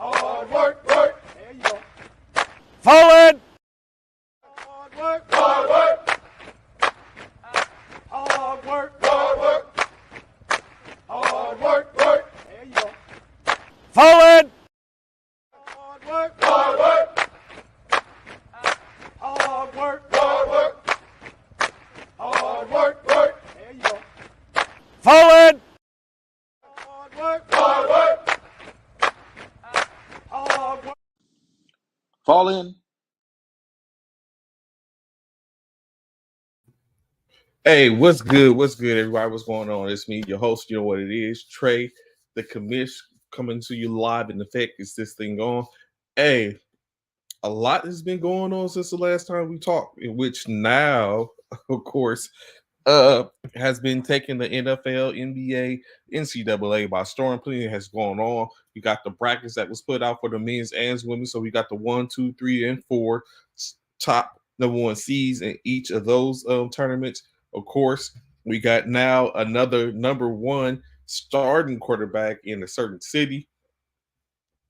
Hard work, work. There you go. Forward. Hard work, hard work. Hard work, hard work. Hard work, work. There you go. Forward. Hard work, hard work. Hard work, hard work. Hard work, work. There you go. Forward. Hard work, hard work. Hard work. Fall in. Hey, what's good? What's good, everybody? What's going on? It's me, your host. You know what it is, Trey, the commish, coming to you live in effect. Is this thing on? Hey, a lot has been going on since the last time we talked, in which now, of course, has been taking the NFL, NBA, NCAA by storm. Plenty has gone on. We got the brackets that was put out for the men's and women. So we got the 1, 2, 3, and 4 top number one seeds in each of those tournaments. Of course, we got now another number one starting quarterback in a certain city.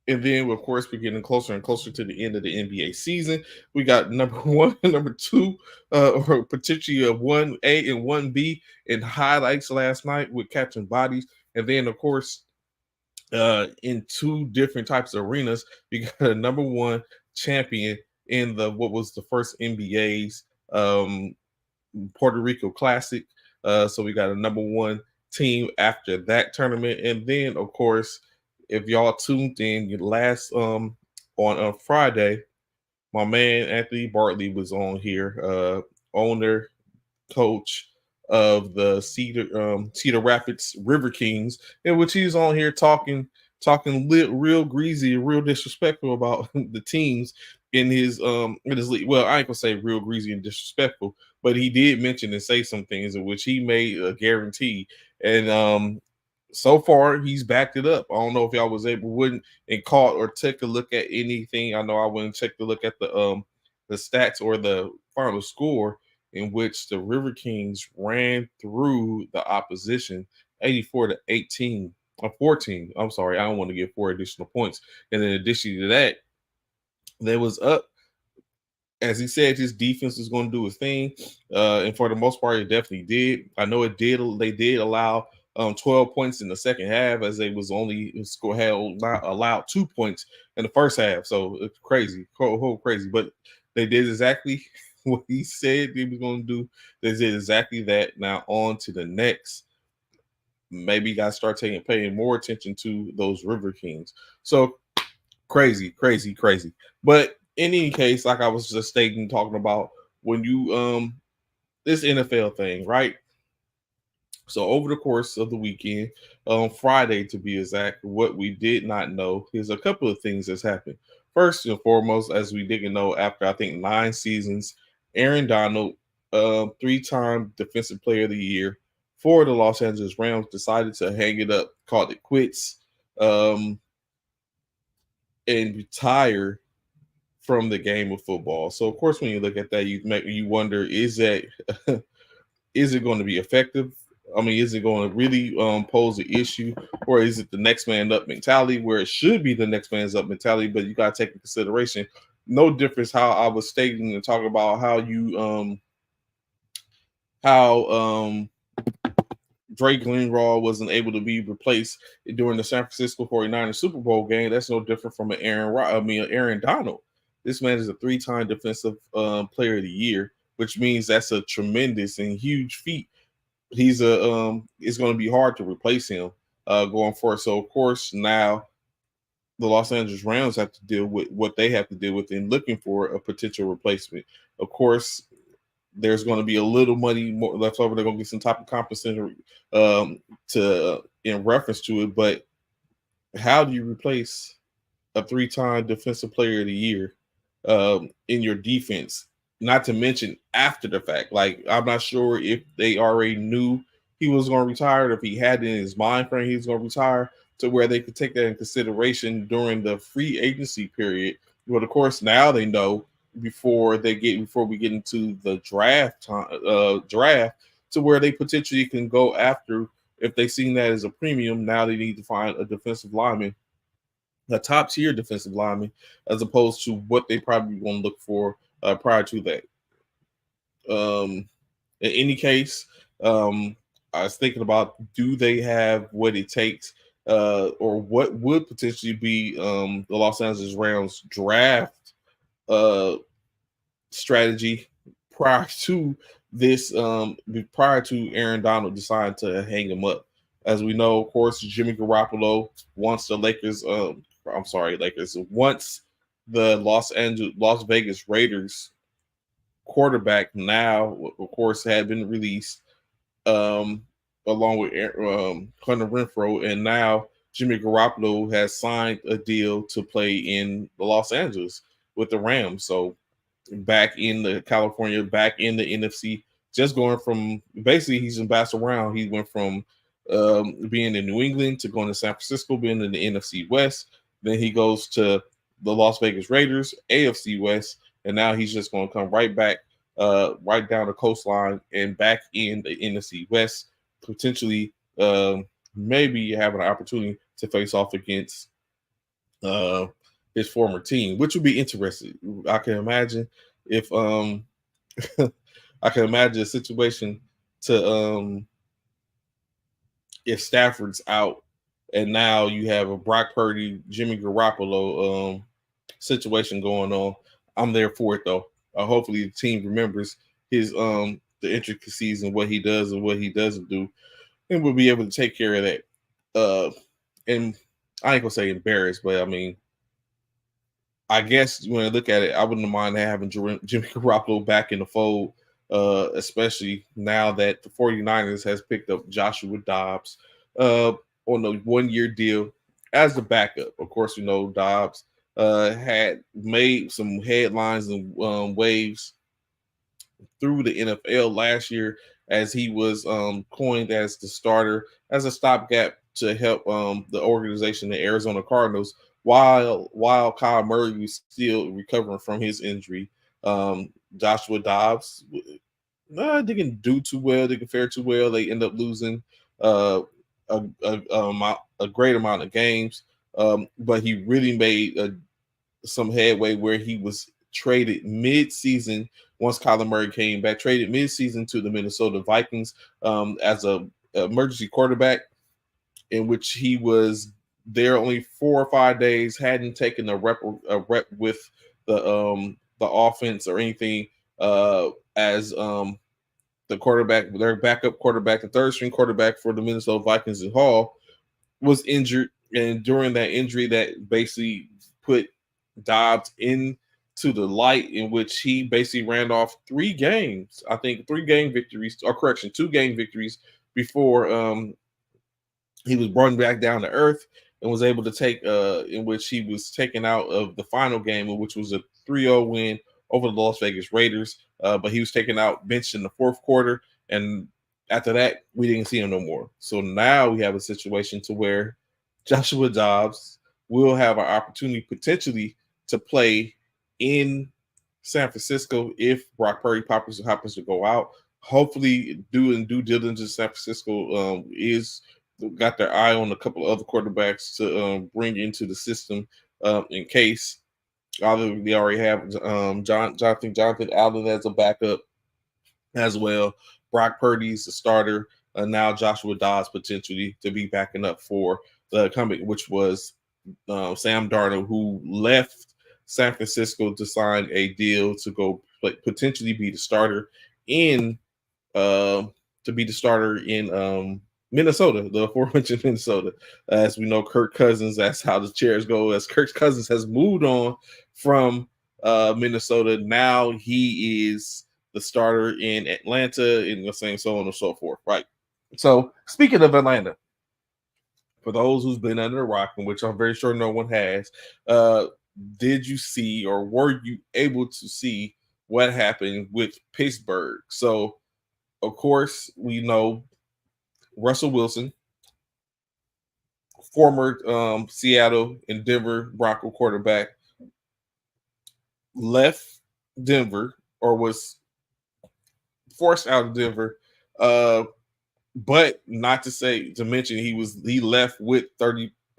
And then, of course, we're getting closer and closer to the end of the NBA season. We got number one and number two, or potentially a 1A and 1B in highlights last night with catching bodies. And then, of course, in two different types of arenas, we got a number one champion in what was the first NBA's Puerto Rico Classic. So we got a number one team after that tournament. And then, of course, if y'all tuned in last on Friday, my man Anthony Bartley was on here, owner, coach of the Cedar Rapids River Kings, in which he's on here talking real greasy, real disrespectful about the teams in his league. Well, I ain't gonna say real greasy and disrespectful, but he did mention and say some things in which he made a guarantee. And so far, he's backed it up. I don't know if y'all wouldn't and caught or took a look at anything. I know I wouldn't check to look at the stats or the final score, in which the River Kings ran through the opposition 84-18 or 14. I'm sorry, I don't want to get 4 additional points. And in addition to that, they was up. As he said, his defense was going to do a thing, and for the most part, it definitely did. I know it did. They did allow 12 points in the second half, as they was only allowed 2 points in the first half. So it's crazy, whole crazy. But they did exactly what he said they was going to do. They did exactly that. Now on to the next. Maybe you got to start paying more attention to those River Kings. So crazy. But in any case, like I was just talking about, when you this NFL thing, right? So over the course of the weekend, on Friday to be exact, what we did not know is a couple of things that's happened. First and foremost, as we didn't know, after I think 9 seasons, Aaron Donald, 3-time Defensive Player of the Year for the Los Angeles Rams, decided to hang it up, called it quits, and retire from the game of football. So of course, when you look at that, you wonder, is it going to be effective? I mean, is it going to really pose an issue, or is it the next man up mentality, where it should be the next man's up mentality? But you got to take into consideration, no difference how I was stating and talking about how Drake Greenlaw wasn't able to be replaced during the San Francisco 49ers Super Bowl game. That's no different from Aaron Donald. This man is a 3-time Defensive Player of the Year, which means that's a tremendous and huge feat. It's going to be hard to replace him going forward. So of course, now the Los Angeles Rams have to deal with what they have to deal with in looking for a potential replacement. Of course, there's going to be a little money more left over. They're going to get some type of compensation in reference to it. But how do you replace a 3-time Defensive Player of the Year in your defense? Not to mention after the fact. Like, I'm not sure if they already knew he was going to retire, or if he had in his mind frame he was going to retire, to where they could take that in consideration during the free agency period. But of course, now they know before we get into the draft, to where they potentially can go after, if they seen that as a premium. Now they need to find a defensive lineman a top tier defensive lineman, as opposed to what they probably want to look for prior to that. In any case, I was thinking about, do they have what it takes, or what would potentially be the Los Angeles Rams draft uh, strategy prior to this, prior to Aaron Donald deciding to hang him up. As we know, of course, Jimmy Garoppolo wants the Lakers. I'm sorry, Lakers. Once the Las Vegas Raiders quarterback, now of course had been released, um, along with Hunter Renfro, and now Jimmy Garoppolo has signed a deal to play in the Los Angeles with the Rams. So back in the California, back in the NFC, just going from, basically he's been bounced around. He went from being in New England to going to San Francisco, being in the NFC West. Then he goes to the Las Vegas Raiders, AFC West, and now he's just going to come right back, right down the coastline and back in the NFC West, potentially, maybe having an opportunity to face off against uh, his former team, which would be interesting. I can imagine if I can imagine a situation to if Stafford's out and now you have a Brock Purdy, Jimmy Garoppolo situation going on. I'm there for it though. Hopefully the team remembers his the intricacies and what he does and what he doesn't do, and we'll be able to take care of that. And I ain't gonna say embarrassed, but I mean, I guess when I look at it, I wouldn't mind having Jimmy Garoppolo back in the fold, especially now that the 49ers has picked up Joshua Dobbs uh, on a 1-year deal as the backup. Of course, you know, Dobbs had made some headlines and waves through the NFL last year, as he was coined as the starter as a stopgap to help the organization, the Arizona Cardinals, while Kyle Murray was still recovering from his injury. Joshua Dobbs didn't do too well, didn't fare too well. They end up losing uh, a great amount of games, but he really made some headway where he was traded mid-season once Kyler Murray came back, traded mid-season to the Minnesota Vikings as a emergency quarterback, in which he was there only 4 or 5 days, hadn't taken a rep with the offense or anything, as the quarterback, their backup quarterback, the third string quarterback for the Minnesota Vikings in Hall, was injured, and during that injury, that basically put Dobbs into the light, in which he basically ran off 3 games. I think 3 game victories, or correction, 2 game victories before he was brought back down to earth, and was able to take in which he was taken out of the final game, which was a 3-0 win over the Las Vegas Raiders. But he was taken out, benched in the fourth quarter, and after that, we didn't see him no more. So now we have a situation to where Joshua Dobbs will have an opportunity potentially to play in San Francisco if Brock Purdy happens to go out. Hopefully, doing due diligence in San Francisco is got their eye on a couple of other quarterbacks to bring into the system in case. Although they already have Jonathan Allen as a backup as well. Brock Purdy's the starter. Now Joshua Dobbs potentially to be backing up for the comeback, which was Sam Darnold, who left San Francisco to sign a deal to go potentially be the starter in Minnesota, the aforementioned Minnesota. As we know, Kirk Cousins, that's how the chairs go. As Kirk Cousins has moved on from Minnesota, now he is the starter in Atlanta, and the same, so on and so forth. Right. So, speaking of Atlanta, for those who's been under a rock, which I'm very sure no one has, did you see, or were you able to see what happened with Pittsburgh? So, of course, we know Russell Wilson, former Seattle and Denver Bronco quarterback, left Denver, or was forced out of Denver, but not to mention he left with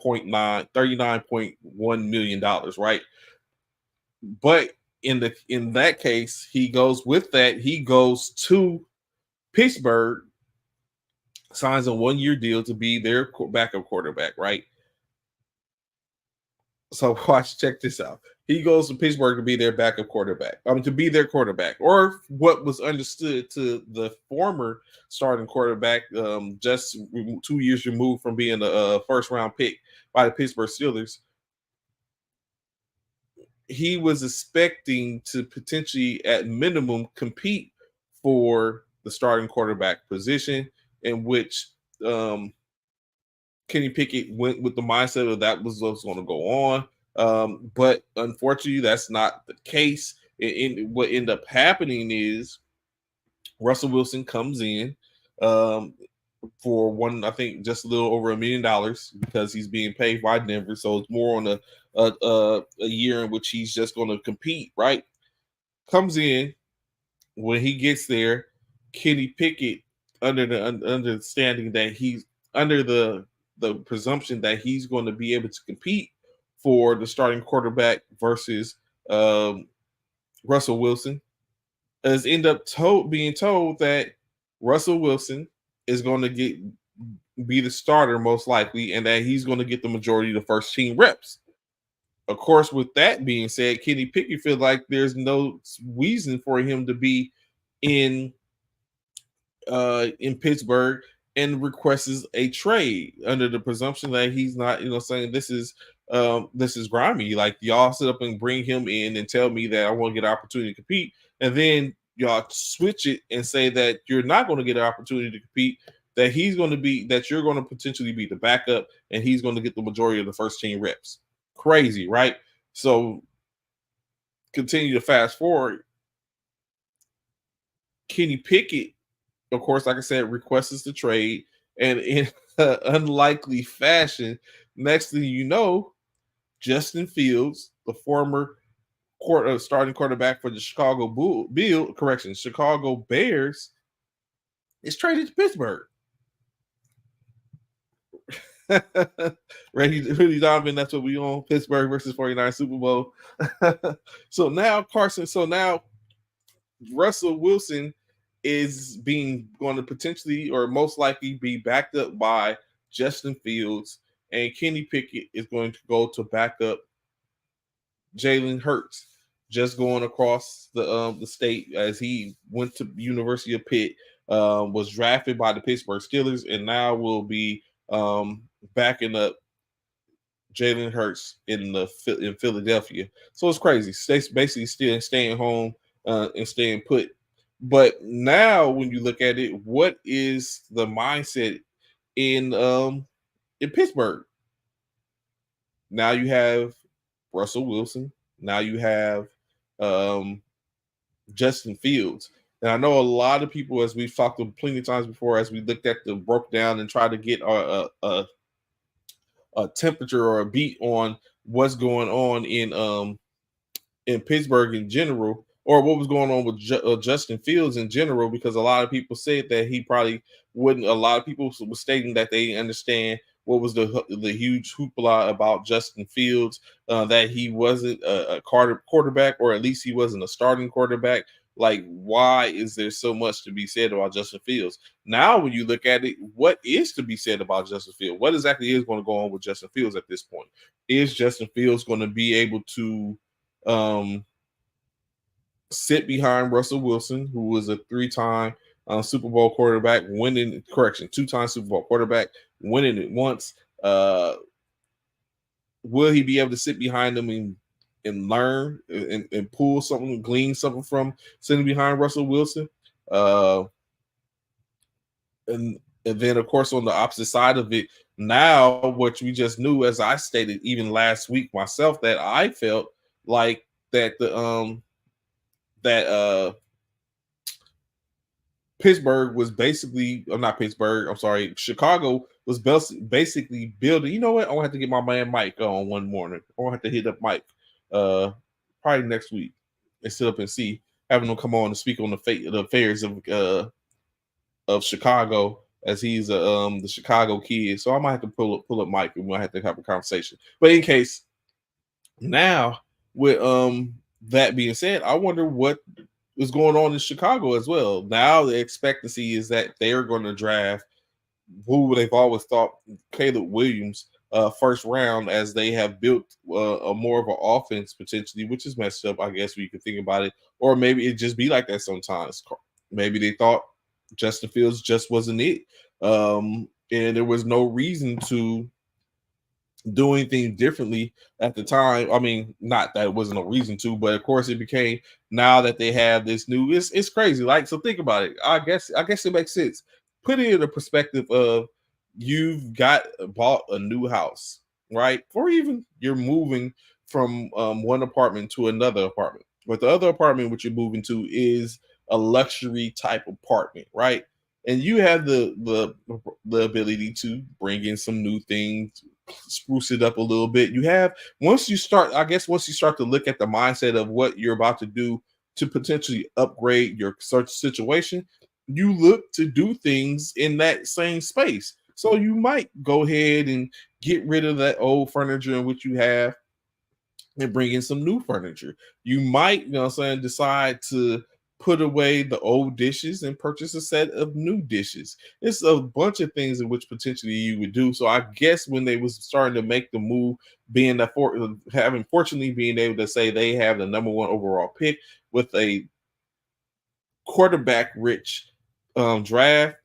$39.1 million, right? But in that case, he goes to Pittsburgh, signs a 1-year deal to be their backup quarterback, right? So check this out. He goes to Pittsburgh to be their backup quarterback. To be their quarterback, or what was understood to the former starting quarterback, just 2 years removed from being a first round pick by the Pittsburgh Steelers. He was expecting to potentially, at minimum, compete for the starting quarterback position, in which Kenny Pickett went with the mindset of that was what's going to go on. But unfortunately, that's not the case. What ended up happening is Russell Wilson comes in for I think just a little over $1 million, because he's being paid by Denver. So it's more on a year in which he's just going to compete, right? Comes in. When he gets there, Kenny Pickett, under the understanding that he's under the presumption that he's going to be able to compete for the starting quarterback versus Russell Wilson, has ended up being told that Russell Wilson is going to be the starter most likely, and that he's going to get the majority of the first team reps. Of course, with that being said, Kenny Pickett feels like there's no reason for him to be in Pittsburgh, and requests a trade under the presumption that he's not, saying this is grimy. Like, y'all sit up and bring him in and tell me that I want to get an opportunity to compete, and then y'all switch it and say that you're not going to get an opportunity to compete, that you're going to potentially be the backup, and he's going to get the majority of the first team reps. Crazy, right? So continue to fast forward. Kenny Pickett, of course, like I said, requests the trade, and in unlikely fashion, next thing you know, Justin Fields, the former starting quarterback for the Chicago Bears, is traded to Pittsburgh. Really, Donovan, that's what we on. Pittsburgh versus 49 Super Bowl. So now Russell Wilson is going to potentially, or most likely, be backed up by Justin Fields, and Kenny Pickett is going to go to back up Jalen Hurts, just going across the state, as he went to University of Pitt, was drafted by the Pittsburgh Steelers, and now will be backing up Jalen Hurts in Philadelphia. So it's crazy. State's basically still staying home and staying put. But now, when you look at it, what is the mindset in Pittsburgh? Now you have Russell Wilson. Now you have Justin Fields. And I know a lot of people, as we've talked to plenty of times before, as we looked at broke down and tried to get a temperature or a beat on what's going on in Pittsburgh in general, or what was going on with Justin Fields in general, because a lot of people said that he probably wouldn't. A lot of people were stating that they understand what was the huge hoopla about Justin Fields, that he wasn't a quarterback, or at least he wasn't a starting quarterback. Like, why is there so much to be said about Justin Fields? Now, when you look at it, what is to be said about Justin Fields? What exactly is going to go on with Justin Fields at this point? Is Justin Fields going to be able to sit behind Russell Wilson, who was a 3-time Super Bowl quarterback, two-time Super Bowl quarterback, winning it once? Will he be able to sit behind him and learn and pull something, glean something from sitting behind Russell Wilson? And then, of course, on the opposite side of it, now what we just knew, as I stated even last week myself, that I felt like that Pittsburgh was basically, not Pittsburgh, I'm sorry, Chicago was basically building. You know what? I'm going to have to get my man Mike on one morning. I'm going to have to hit up Mike probably next week and sit up and see, having him come on and speak on the affairs of Chicago as he's the Chicago kid. So I might have to pull up Mike and we'll have to have a conversation. But in case now with that being said, I wonder what is going on in Chicago as well. Now the expectancy is that they're going to draft who they've always thought Caleb Williams first round, as they have built a more of an offense potentially, which is messed up. I guess we could think about it, or maybe it just be like that sometimes. Maybe they thought Justin Fields just wasn't it, and there was no reason to do anything differently at the time. I mean, not that it wasn't a reason to, but of course it became now that they have this new. It's crazy. Like, so think about it. I guess it makes sense. Put it in the perspective of you've bought a new house, right? Or even you're moving from one apartment to another apartment. But the other apartment which you're moving to is a luxury type apartment, right? And you have the ability to bring in some new things, spruce it up a little bit. You have once you start to look at the mindset of what you're about to do to potentially upgrade your search situation, you look to do things in that same space. So you might go ahead and get rid of that old furniture in which you have and bring in some new furniture. You might, decide to put away the old dishes and purchase a set of new dishes. It's a bunch of things in which potentially you would do. So I guess when they was starting to make the move, being that fortunately being able to say they have the number one overall pick with a quarterback rich draft,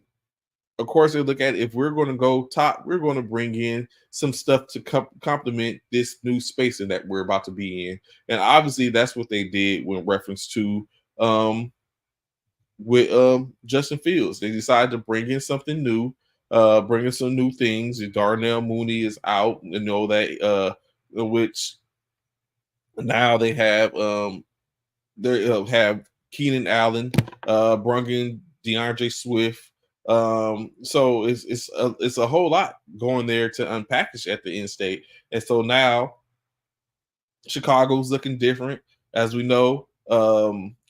of course, they look at if we're going to go top, we're going to bring in some stuff to complement this new space in that we're about to be in. And obviously, that's what they did with reference to with Justin Fields. They decided to bring in something new, bring in some new things. Darnell Mooney is out, that which now they have have Keenan Allen, brung in DeAndre Swift. So it's a whole lot going there to unpackage at the end state. And so now Chicago's looking different, as we know.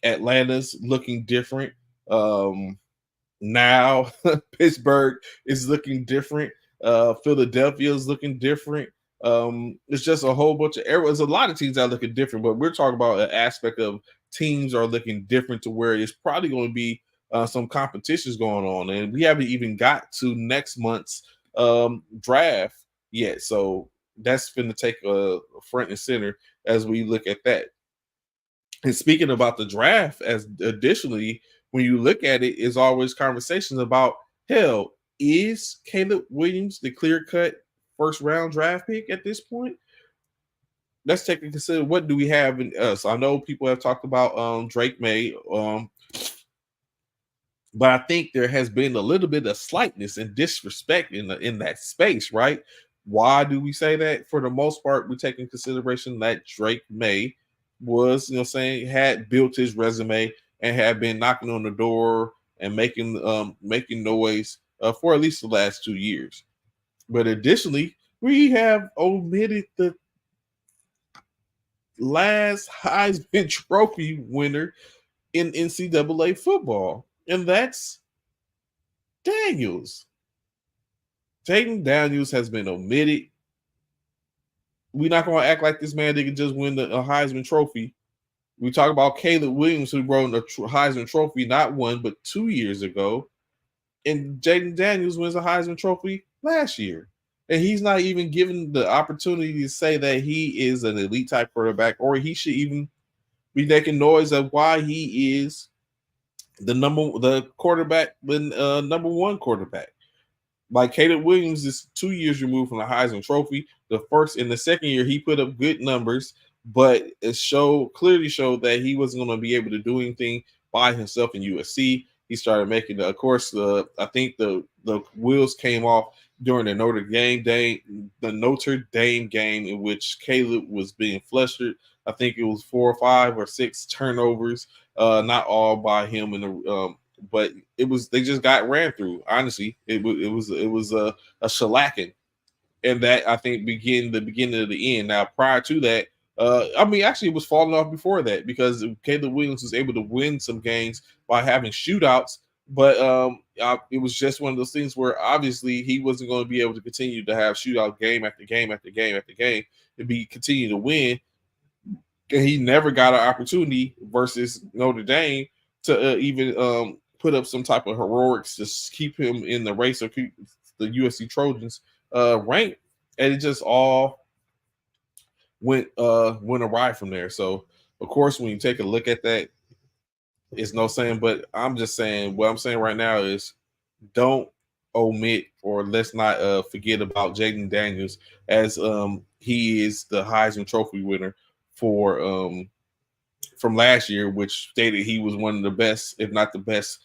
Atlanta's looking different. Now Pittsburgh is looking different. Philadelphia's looking different. It's just a whole bunch of there's a lot of teams that are looking different, but we're talking about an aspect of teams are looking different to where it's probably going to be some competitions going on, and we haven't even got to next month's draft yet. So that's going to take a front and center as we look at that. And speaking about the draft, as additionally, when you look at it, is always conversations about, hell, is Caleb Williams the clear-cut first round draft pick at this point? Let's take into consider what do we have in us. I know people have talked about Drake May, but I think there has been a little bit of slightness and disrespect in that space, right? Why do we say that? For the most part, we take in consideration that Drake May was, had built his resume and had been knocking on the door and making noise for at least the last 2 years. But additionally, we have omitted the last Heisman Trophy winner in NCAA football, and that's Daniels. Jayden Daniels has been omitted. We're not going to act like this man didn't just win a Heisman Trophy. We talk about Caleb Williams, who won a Heisman Trophy not 1 but 2 years ago, and Jayden Daniels wins a Heisman Trophy last year. And he's not even given the opportunity to say that he is an elite type quarterback, or he should even be making noise of why he is the number one quarterback. Like Caleb Williams is 2 years removed from the Heisman Trophy. The first in the second year, he put up good numbers, but it clearly showed that he wasn't going to be able to do anything by himself in USC. He started making, I think the wheels came off during the Notre Dame game in which Caleb was being flustered. I think it was 4 or 5 or 6 turnovers, not all by him but they just got ran through. Honestly, it was a shellacking, and that I think began the beginning of the end. Now, prior to that, actually, it was falling off before that because Caleb Williams was able to win some games by having shootouts But it was just one of those things where obviously he wasn't going to be able to continue to have shootout game after game after game after game and be continue to win. And he never got an opportunity versus Notre Dame to even put up some type of heroics to keep him in the race or keep the USC Trojans ranked. And it just all went awry from there. So of course, when you take a look at that, it's no saying, but I'm just saying what I'm saying right now is don't omit or let's not forget about Jaden Daniels as he is the Heisman Trophy winner for from last year, which stated he was one of the best, if not the best,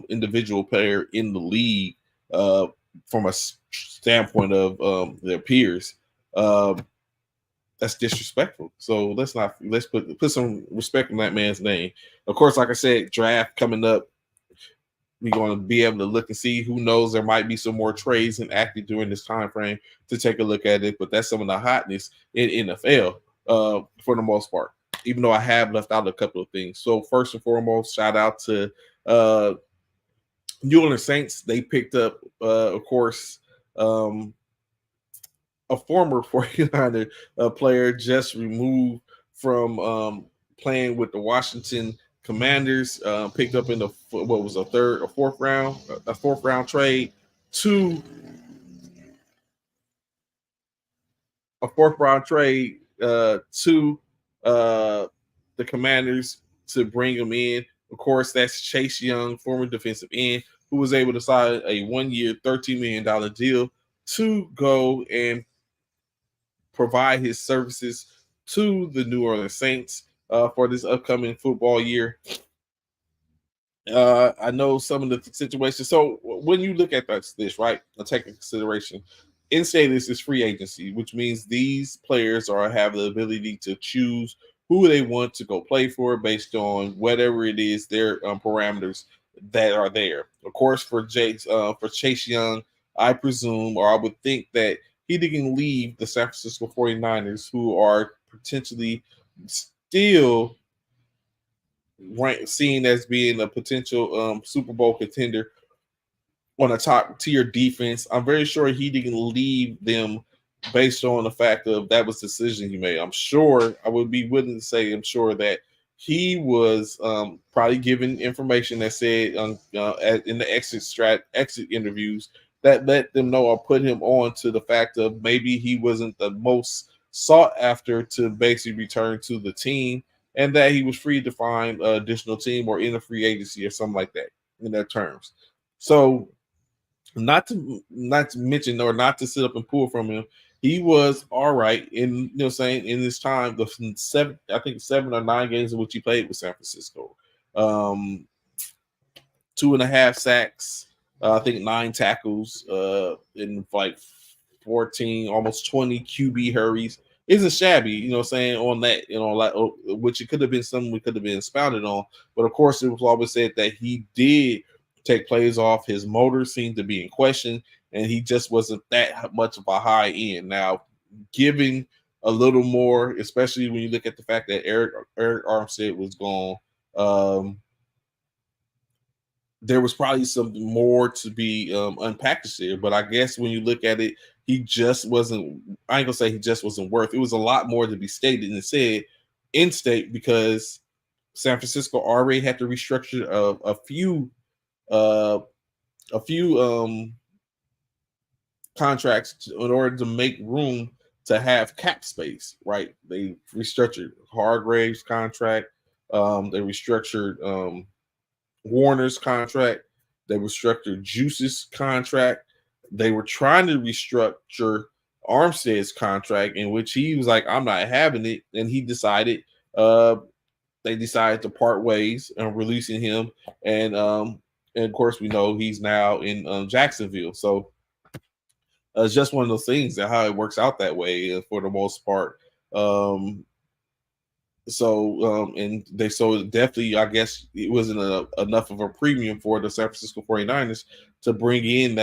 individual player in the league from a standpoint of their peers. That's disrespectful. So let's put some respect on that man's name. Of course, like I said, draft coming up. We're going to be able to look and see. Who knows? There might be some more trades enacted during this time frame to take a look at it. But that's some of the hotness in NFL for the most part. Even though I have left out a couple of things. So first and foremost, shout out to New Orleans Saints. They picked up, of course, a former 49er player just removed from playing with the Washington Commanders, picked up in the fourth round trade to the Commanders to bring him in. Of course, that's Chase Young, former defensive end, who was able to sign a 1-year, $13 million deal to go and provide his services to the New Orleans Saints for this upcoming football year. I know some of the situations. So when you look at this, right, and take into consideration, NCAA is free agency, which means these players have the ability to choose who they want to go play for based on whatever it is their parameters that are there. Of course, for Chase Young, I presume, or I would think that he didn't leave the San Francisco 49ers, who are potentially still seen as being a potential Super Bowl contender on a top tier defense. I'm very sure he didn't leave them based on the fact of that was the decision he made. I'm sure, I would be willing to say, I'm sure that he was probably given information that said in the exit interviews that let them know or put him on to the fact of maybe he wasn't the most sought after to basically return to the team, and that he was free to find an additional team or in a free agency or something like that in their terms. So not to mention or not to sit up and pull from him, he was all right in saying in this time, the 7 or 9 games in which he played with San Francisco. 2.5 sacks, I think 9 tackles, in like 14, almost 20 QB hurries. Isn't shabby, saying on that, like which it could have been something we could have been expounded on. But of course, it was always said that he did take plays off. His motor seemed to be in question, and he just wasn't that much of a high end. Now, giving a little more, especially when you look at the fact that Eric Armstead was gone, there was probably something more to be unpackaged there. But I guess when you look at it, he just wasn't, I ain't gonna say he just wasn't worth. It was a lot more to be stated and said in state, because San Francisco already had to restructure a few contracts in order to make room to have cap space, right? They restructured Hargrave's contract. They restructured Warner's contract. They restructured Juice's contract. They were trying to restructure Armstead's contract, in which he was like, I'm not having it. And he decided, they decided to part ways and releasing him. And of course, we know he's now in Jacksonville. So it's just one of those things that how it works out that way for the most part. And definitely, I guess it wasn't enough of a premium for the San Francisco 49ers to bring in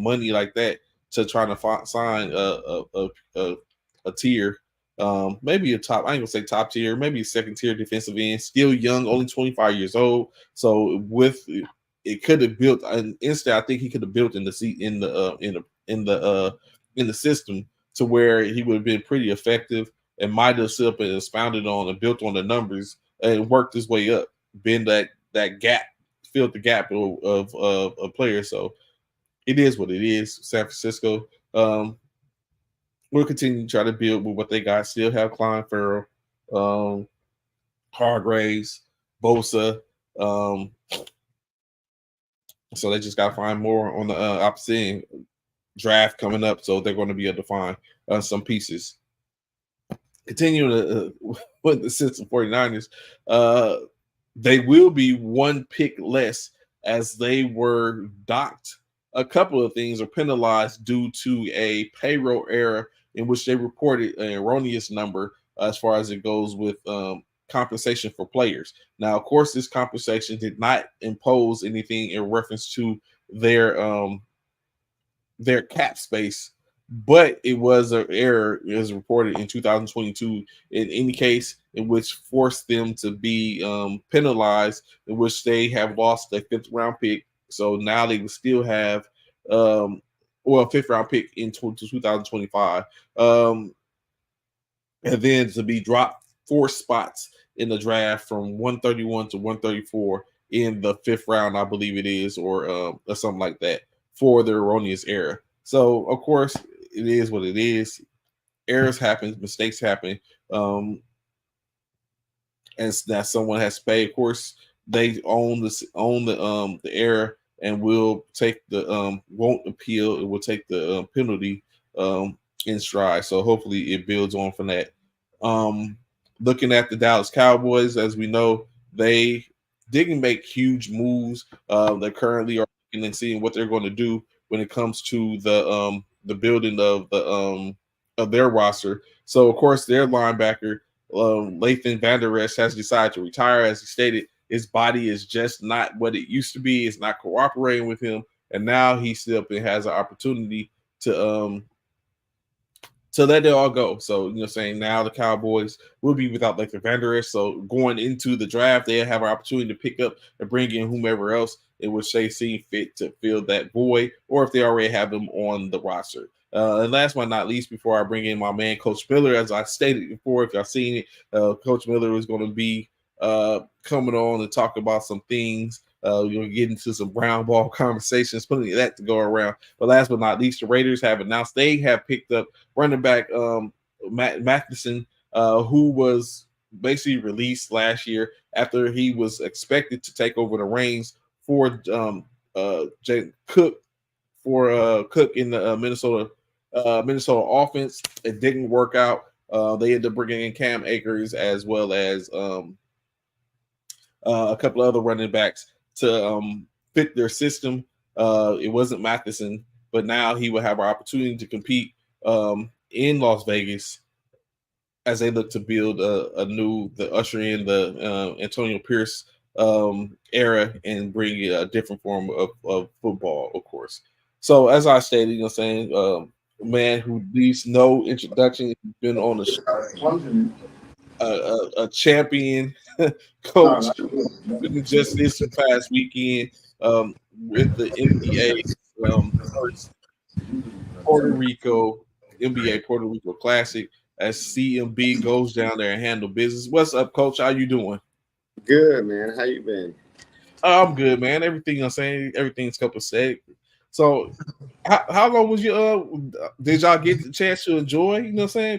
money like that to try to sign a tier maybe a top, I ain't gonna say top tier, maybe a second tier defensive end, still young, only 25 years old. So with it could have built an instant. I think he could have built in the seat in the system to where he would have been pretty effective and might have sit up and expounded on and built on the numbers and worked his way up, been that gap, filled the gap of players. So it is what it is. San Francisco. We'll continue to try to build with what they got. Still have Klein Farrell, Hargraves, Bosa. So they just got to find more on the opposite end. Draft coming up, so they're going to be able to find some pieces. Continuing with the Cincinnati 49ers, they will be one pick less as they were docked a couple of things or penalized due to a payroll error in which they reported an erroneous number as far as it goes with compensation for players. Now, of course, this compensation did not impose anything in reference to their cap space, but it was an error. It was reported in 2022 in any case in which forced them to be penalized, in which they have lost a 5th round pick. So now they will still have a 5th round pick in 2025. And then to be dropped 4 spots in the draft from 131 to 134 in the 5th round, I believe it is, or something like that, for the erroneous error. So, of course, it is what it is. Errors happen, mistakes happen, and that someone has to pay. Of course, they own the error and will take the won't appeal. It will take the penalty in stride. So hopefully it builds on from that. Looking at the Dallas Cowboys, as we know, they didn't make huge moves. They currently are looking and seeing what they're going to do when it comes to the building of their roster. So of course their linebacker Lathan Vander Esch has decided to retire. As he stated, his body is just not what it used to be. It's not cooperating with him, and now he still up and has an opportunity to let it all go. So, saying now the Cowboys will be without Lathan Vander Esch. So going into the draft, they have an opportunity to pick up and bring in whomever else in which they see fit to fill that void, or if they already have them on the roster. And last but not least, before I bring in my man, Coach Miller, as I stated before, if y'all seen it, Coach Miller is going to be coming on and talk about some things. Get into some brown ball conversations, plenty of that to go around. But last but not least, the Raiders have announced they have picked up running back Matheson, who was basically released last year after he was expected to take over the reins for Cook in the Minnesota offense. It didn't work out. They ended up bringing in Cam Akers as well as a couple of other running backs to fit their system. It wasn't Matheson, but now he will have an opportunity to compete in Las Vegas as they look to build the usher in the Antonio Pierce era and bring a different form of football, of course. So as I stated, man who needs no introduction, he's been on the show, a champion coach, just this past weekend with the NBA first NBA Puerto Rico Classic, as CMB goes down there and handle business. What's up, Coach? How you doing? Good, man. How you been? I'm good, man. Everything's copacetic. So, how long was you? Did y'all get the chance to enjoy?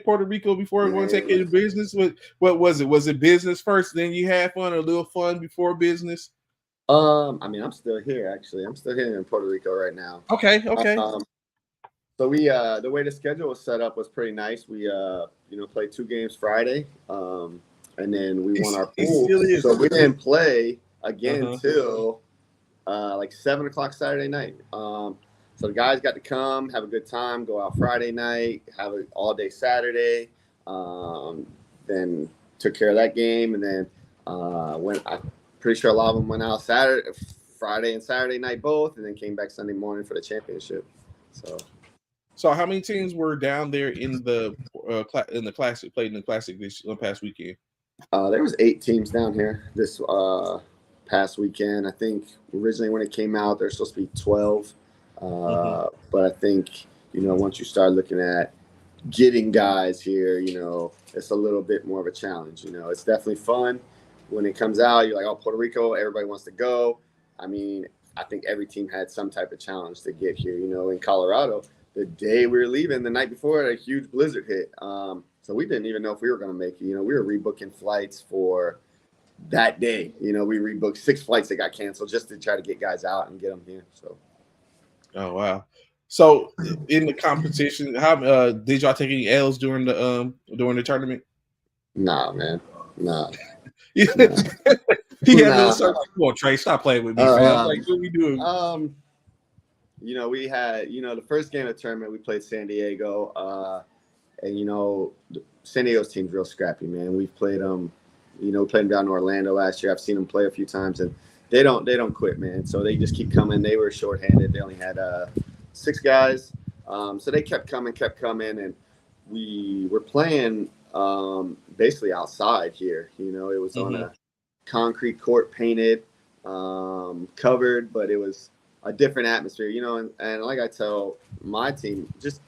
Puerto Rico before everyone take care of business. What was it? Was it business first, then you had fun, or a little fun before business? I'm still here. Actually, I'm still here in Puerto Rico right now. Okay. So we the way the schedule was set up was pretty nice. We played 2 games Friday, and then we won our pool. So we didn't play again till like 7:00 Saturday night. So the guys got to come, have a good time, go out Friday night, have an all-day Saturday. Then took care of that game, and then I'm pretty sure a lot of them went out Friday and Saturday night both, and then came back Sunday morning for the championship. So So how many teams were down there in the classic, played in the classic this past weekend? There was 8 teams down here this past weekend. I think originally when it came out, there's supposed to be 12. But I think, once you start looking at getting guys here, it's a little bit more of a challenge. It's definitely fun when it comes out. You're like, oh, Puerto Rico, everybody wants to go. I mean, I think every team had some type of challenge to get here. In Colorado, the day we were leaving, the night before, a huge blizzard hit. So we didn't even know if we were going to make it. We were rebooking flights for that day. We rebooked 6 flights that got canceled just to try to get guys out and get them here. So. Oh wow! So in the competition, how did y'all take any L's during the tournament? Nah, man. Nah. He had to start. Come on, Trey, stop playing with me, fam. Like, what we doing? We had, the first game of the tournament, we played San Diego. And, San Diego's team's real scrappy, man. We've played them, played them down in Orlando last year. I've seen them play a few times, and they don't quit, man. So they just keep coming. They were shorthanded. They only had 6 guys. So they kept coming, and we were playing basically outside here. It was on a concrete court, painted, covered, but it was a different atmosphere, and like I tell my team, just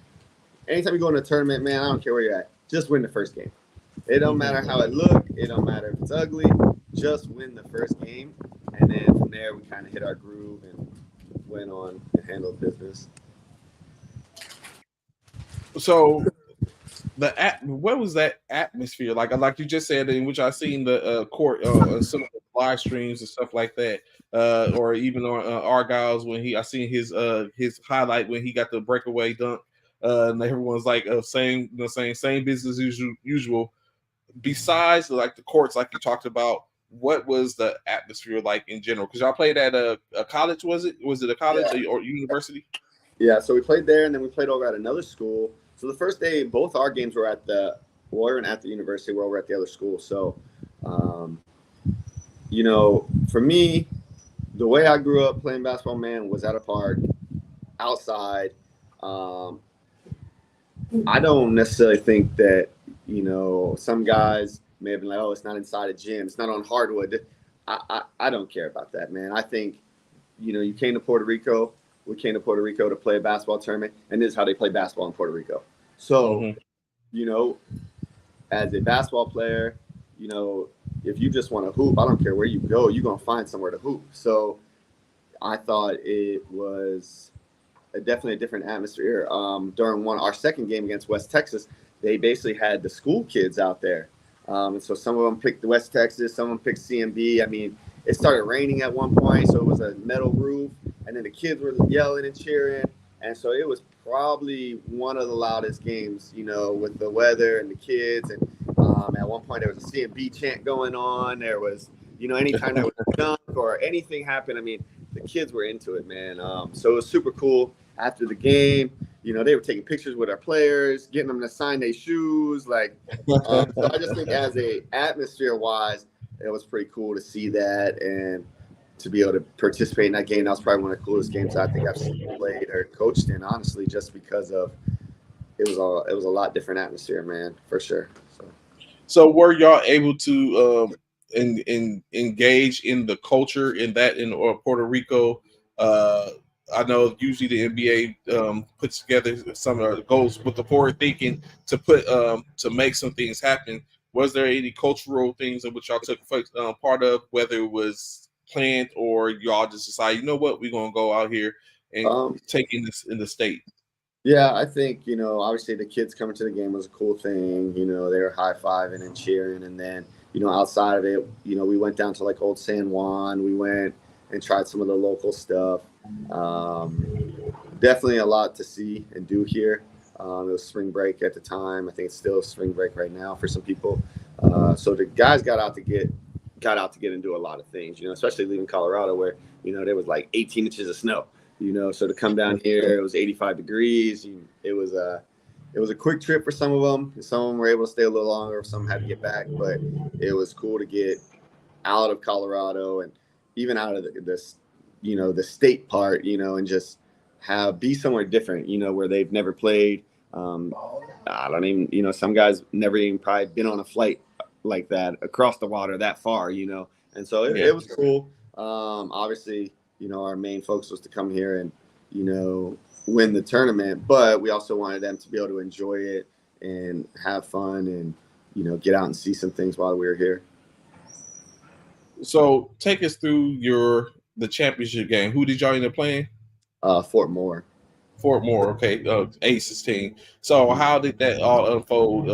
anytime you go in a tournament, man, I don't care where you're at, just win the first game. It don't matter how it looked. It don't matter if it's ugly. Just win the first game, and then from there we kind of hit our groove and went on and handled business. So, what was that atmosphere like? Like you just said, in which I seen the court, some of the live streams and stuff like that, or even on Argyle's when I seen his highlight when he got the breakaway dunk, and everyone's like same business as usual. Besides like the courts, like you talked about, what was the atmosphere like in general? Because y'all played at a college, was it? Was it a college or university? Yeah, so we played there, and then we played over at another school. So the first day, both our games were at the university, where we're at the other school. So, for me, the way I grew up playing basketball, man, was at a park, outside. I don't necessarily think that, some guys may have been like, oh, it's not inside a gym, it's not on hardwood. I don't care about that, man. I think, you came to Puerto Rico. We came to Puerto Rico to play a basketball tournament, and this is how they play basketball in Puerto Rico. So, as a basketball player, if you just want to hoop, I don't care where you go, you're going to find somewhere to hoop. So I thought it was definitely a different atmosphere. During our second game against West Texas, they basically had the school kids out there. And so some of them picked West Texas, some of them picked CMB. I mean, it started raining at one point, so it was a metal roof, and then the kids were yelling and cheering. And so it was probably one of the loudest games, with the weather and the kids. And at one point there was a CMB chant going on. There was, anytime there was a dunk or anything happened, I mean, the kids were into it, man. So it was super cool. After the game, they were taking pictures with our players, getting them to sign their shoes. So I just think as a atmosphere-wise, it was pretty cool to see that and to be able to participate in that game. That was probably one of the coolest games I think I've seen played or coached in, honestly, just because of it was a lot different atmosphere, man, for sure. So were y'all able to engage in the culture in Puerto Rico? I know usually the NBA puts together some goals with the forward thinking to make some things happen. Was there any cultural things in which y'all took part of, whether it was planned or y'all just decided, we're gonna go out here and take in this in the state? Yeah, I think, obviously the kids coming to the game was a cool thing. They were high-fiving and cheering. And then, outside of it, we went down to like Old San Juan. We went and tried some of the local stuff. Definitely a lot to see and do here. It was spring break at the time. I think it's still spring break right now for some people. So the guys got out to get and do a lot of things, especially leaving Colorado where, there was like 18 inches of snow. So to come down here, it was 85 degrees. It was a quick trip for some of them. Some of them were able to stay a little longer. Some had to get back, but it was cool to get out of Colorado and even out of the state part, and just be somewhere different, where they've never played. I don't even, some guys never even probably been on a flight like that across the water that far, and so it was cool. Obviously, our main focus was to come here and, win the tournament, but we also wanted them to be able to enjoy it and have fun and, get out and see some things while we were here. So take us through the championship game. Who did y'all end up playing? Fort Moore. Fort Moore, okay, Aces team. So how did that all unfold?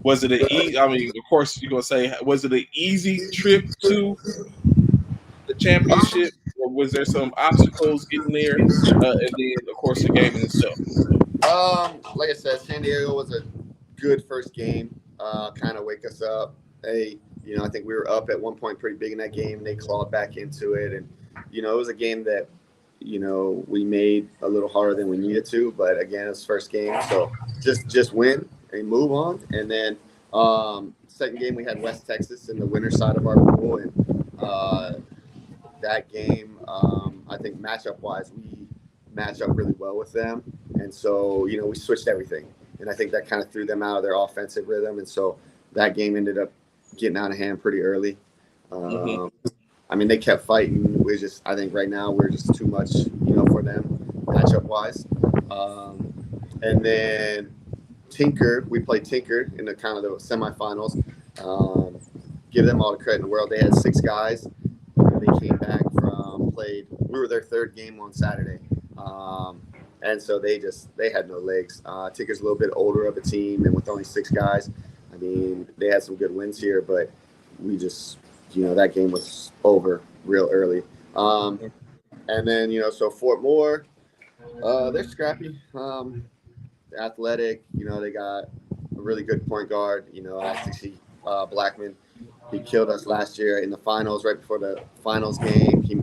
Was it an easy? I mean, of course, you're gonna say, was it an easy trip to the championship, or was there some obstacles getting there? And then, of course, the game in itself. Like I said, San Diego was a good first game. Kind of wake us up. I think we were up at one point pretty big in that game. And they clawed back into it, and it was a game that we made a little harder than we needed to. But again, it's first game, so just win and move on. And then second game we had West Texas in the winter side of our pool, and that game, I think matchup wise, we match up really well with them, and so we switched everything, and I think that kind of threw them out of their offensive rhythm, and so that game ended up getting out of hand pretty early. I mean, they kept fighting. I think right now we're just too much, for them matchup wise. And then we played Tinker in the kind of the semifinals. Give them all the credit in the world. They had 6 guys. They came back we were their third game on Saturday. And so they had no legs. Tinker's a little bit older of a team, and with only 6 guys, I mean, they had some good wins here, but we just, that game was over real early. And then, so Fort Moore, they're scrappy, athletic. They got a really good point guard. I see Blackman. He killed us last year in the finals, right before the finals game. He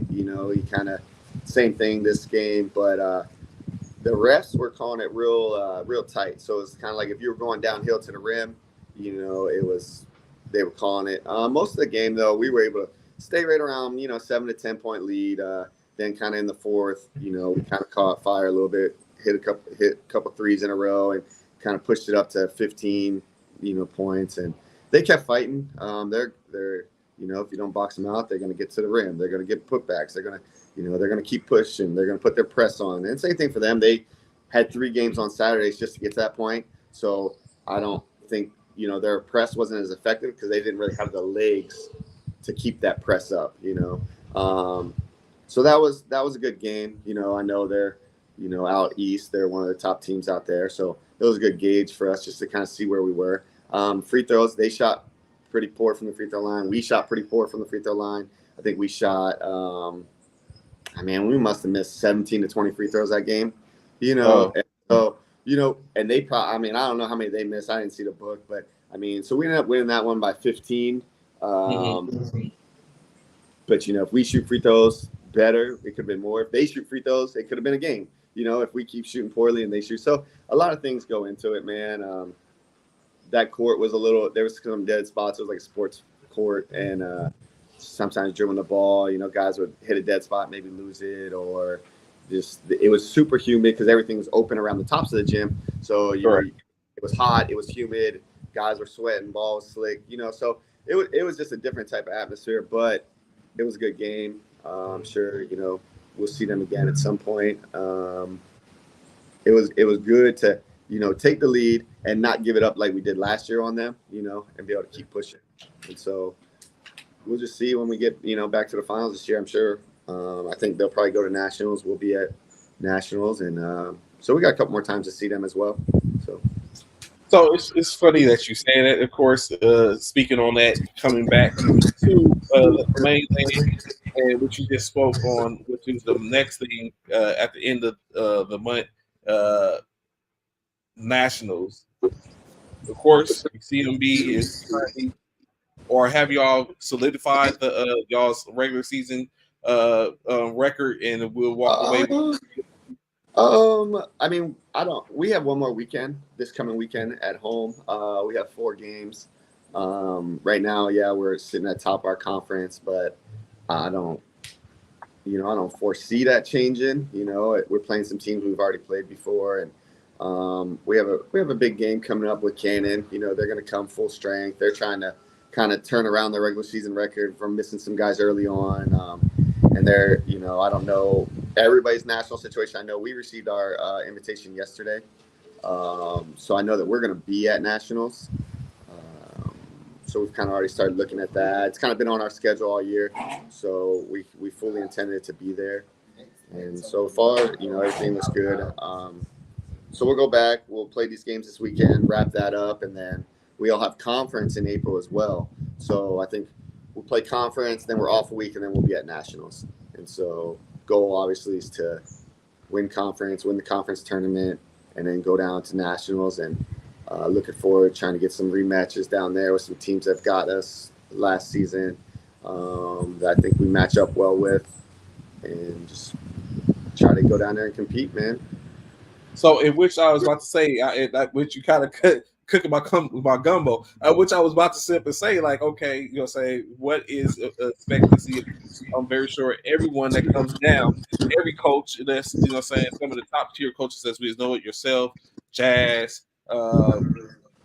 kind of same thing this game, but the refs were calling it real tight. So it's kind of like if you were going downhill to the rim, they were calling it. Most of the game though, we were able to stay right around 7 to 10 point lead. Then kind of in the fourth, we kind of caught fire a little bit, hit a couple threes in a row, and kind of pushed it up to 15 points, and they kept fighting. They're if you don't box them out, they're going to get to the rim. They're going to get putbacks. They're going to keep pushing. They're going to put their press on. And same thing for them. They had 3 games on Saturdays just to get to that point. So I don't think their press wasn't as effective because they didn't really have the legs to keep that press up. So that was a good game. I know they're out east. They're one of the top teams out there. So it was a good gauge for us just to kind of see where we were. Free throws, they shot pretty poor from the free throw line. We shot pretty poor from the free throw line. I think we shot, we must have missed 17 to 20 free throws that game, And so, and they probably, I don't know how many they missed. I didn't see the book, but so we ended up winning that one by 15. But, if we shoot free throws better, it could have been more. If they shoot free throws, it could have been a game, if we keep shooting poorly and they shoot. So a lot of things go into it, man. That court was there was some dead spots. It was like a sports court, and sometimes dribbling the ball, guys would hit a dead spot, maybe lose it, or it was super humid because everything was open around the tops of the gym. So, it was hot, it was humid, guys were sweating, ball was slick, so it was just a different type of atmosphere, but it was a good game. I'm sure, we'll see them again at some point. It was good to, take the lead and not give it up like we did last year on them, and be able to keep pushing. And so we'll just see when we get, back to the finals this year, I'm sure. I think they'll probably go to nationals. We'll be at nationals. And so we got a couple more times to see them as well. So it's funny that you say that, of course, speaking on that, coming back to the main thing and what you just spoke on, which is the next thing at the end of the month, nationals. Of course, CMB is currently, or have y'all solidified the y'all's regular season record, and we'll walk away with we have one more weekend, this coming weekend at home. We have 4 games. Right now, we're sitting at top of our conference, but I don't foresee that changing. We're playing some teams we've already played before, and we have a big game coming up with Cannon. They're going to come full strength. They're trying to kind of turn around their regular season record from missing some guys early on, and they're I don't know everybody's national situation. I know we received our invitation yesterday, so I know that we're going to be at nationals. So we've kind of already started looking at that. It's kind of been on our schedule all year, so we fully intended to be there. And so far, everything looks good. So we'll go back. We'll play these games this weekend, wrap that up, and then we all have conference in April as well. So I think we'll play conference, then we're off a week, and then we'll be at nationals. And so goal obviously is to win conference, win the conference tournament, and then go down to nationals. And looking forward trying to get some rematches down there with some teams that got us last season that I think we match up well with, and just try to go down there and compete, man. So, in which I was about to say, which you kind of cooking my gumbo, which I was about to simply say, like, okay, say what is expectancy? I'm very sure everyone that comes down, every coach that's saying some of the top tier coaches as we know it, yourself, Jazz,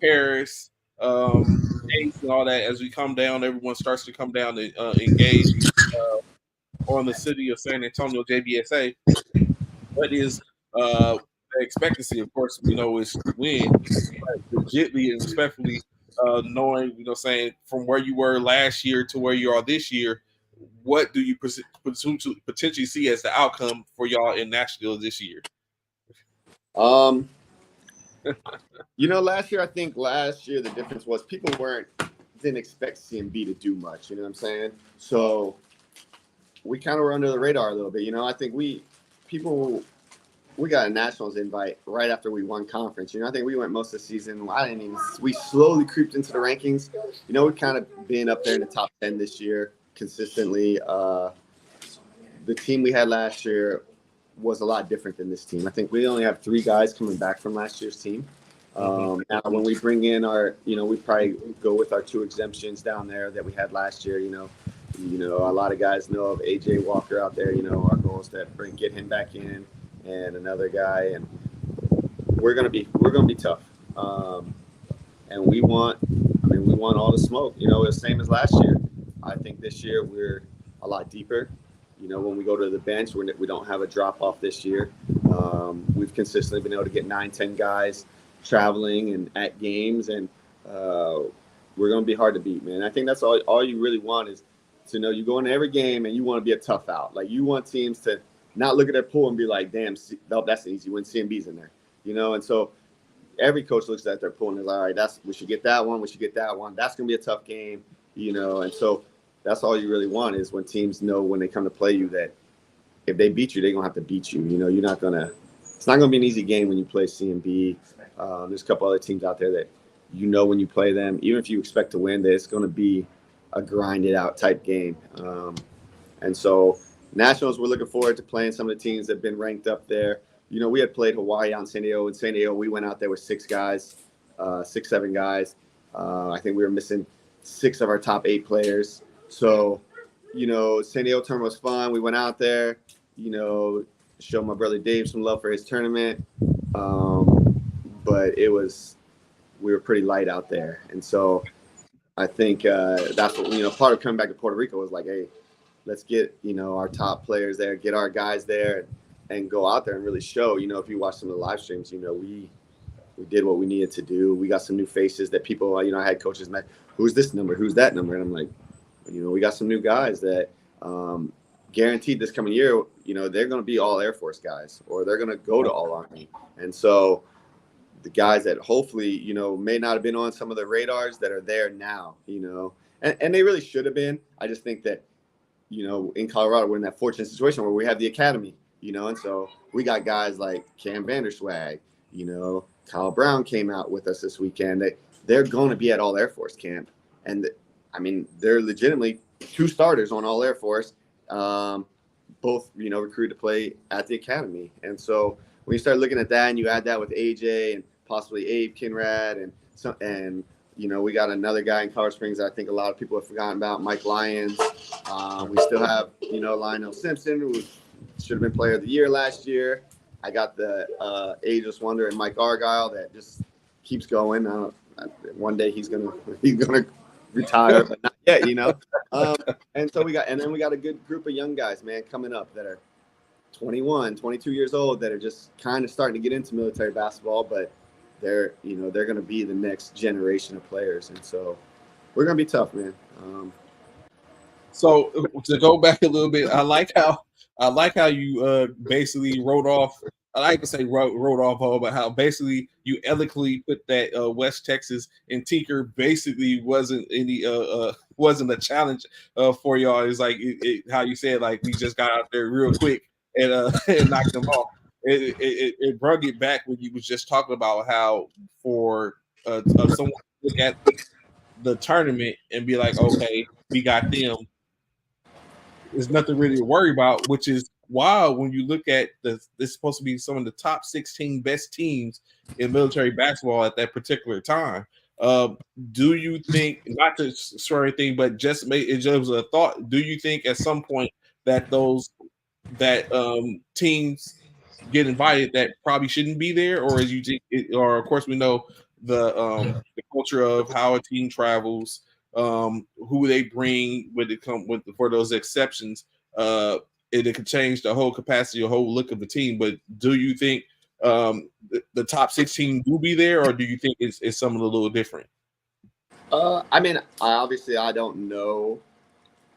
Paris, Ace, and all that. As we come down, everyone starts to come down and engage on the city of San Antonio JBSA. What is the expectancy? Of course, we know is to win, but legitly and respectfully, knowing saying from where you were last year to where you are this year, what do you potentially see as the outcome for y'all in Nashville this year? Last year the difference was people didn't expect CMB to do much. You know what I'm saying? So we kind of were under the radar a little bit. I think we got a nationals invite right after we won conference. I think we went most of the season. We slowly creeped into the rankings. We've kind of been up there in the top 10 this year consistently. The team we had last year was a lot different than this team. I think we only have 3 guys coming back from last year's team. Now when we bring in our, we probably go with our 2 exemptions down there that we had last year. A lot of guys know of AJ Walker out there. Our goal is to get him back in, and another guy, and we're gonna be tough. And we want all the smoke. The same as last year. I think this year we're a lot deeper. When we go to the bench, we don't have a drop off this year. We've consistently been able to get 9-10 guys traveling and at games, and we're going to be hard to beat, man. I think that's all you really want is to know you go into every game and you want to be a tough out. Like, you want teams to not look at their pool and be like, damn, that's an easy win. CMB's in there, and so every coach looks at their pool and is like, all right, we should get that one. We should get that one. That's going to be a tough game, and so that's all you really want is when teams know when they come to play you that if they beat you, they're going to have to beat you. You're not going to – it's not going to be an easy game when you play CMB. There's a couple other teams out there that when you play them, even if you expect to win, that it's going to be a grinded-out type game. And so Nationals, we're looking forward to playing some of the teams that have been ranked up there. We had played Hawaii out in San Diego. In San Diego, we went out there with 6 guys, 6-7 guys. I think we were missing 6 of our top 8 players. So, San Diego tournament was fun. We went out there, showed my brother Dave some love for his tournament. But we were pretty light out there. And so I think that's what, part of coming back to Puerto Rico was like, hey, let's get, our top players there, get our guys there and go out there and really show. If you watch some of the live streams, we did what we needed to do. We got some new faces that people, I had coaches met, who's this number? Who's that number? And I'm like, we got some new guys that guaranteed this coming year, they're going to be all Air Force guys, or they're going to go to all Army. And so the guys that hopefully, may not have been on some of the radars that are there now, and they really should have been. I just think that, in Colorado, we're in that fortunate situation where we have the academy, and so we got guys like Cam Vanderswag, Kyle Brown came out with us this weekend. They're going to be at all Air Force camp. And they're legitimately 2 starters on all Air Force, both, recruited to play at the academy. And so when you start looking at that and you add that with AJ and possibly Abe Kinrad and We got another guy in Colorado Springs that I think a lot of people have forgotten about, Mike Lyons. We still have, Lionel Simpson, who should have been Player of the Year last year. I got the ageless wonder and Mike Argyle that just keeps going. One day he's gonna retire, but not yet, And so we got a good group of young guys, man, coming up that are 21, 22 years old that are just kind of starting to get into military basketball, but they're going to be the next generation of players. And so we're going to be tough, man. So to go back a little bit, I like how you basically wrote off. I like to say wrote off, but how basically you eloquently put that West Texas and Tinker basically wasn't a challenge for y'all. It's like how you said, like, we just got out there real quick and and knocked them off. It brought it back when you was just talking about how for someone to look at the tournament and be like, okay, we got them. There's nothing really to worry about, which is wild when you look at this is supposed to be some of the top 16 best teams in military basketball at that particular time. Do you think, not to swear anything, but just was a thought, do you think at some point that teams get invited that probably shouldn't be there, or as you think, or of course we know the culture of how a team travels, who they bring when it come with for those exceptions, it could change the whole capacity, the whole look of the team. But do you think the top 16 will be there, or do you think it's something a little different? I mean, obviously I don't know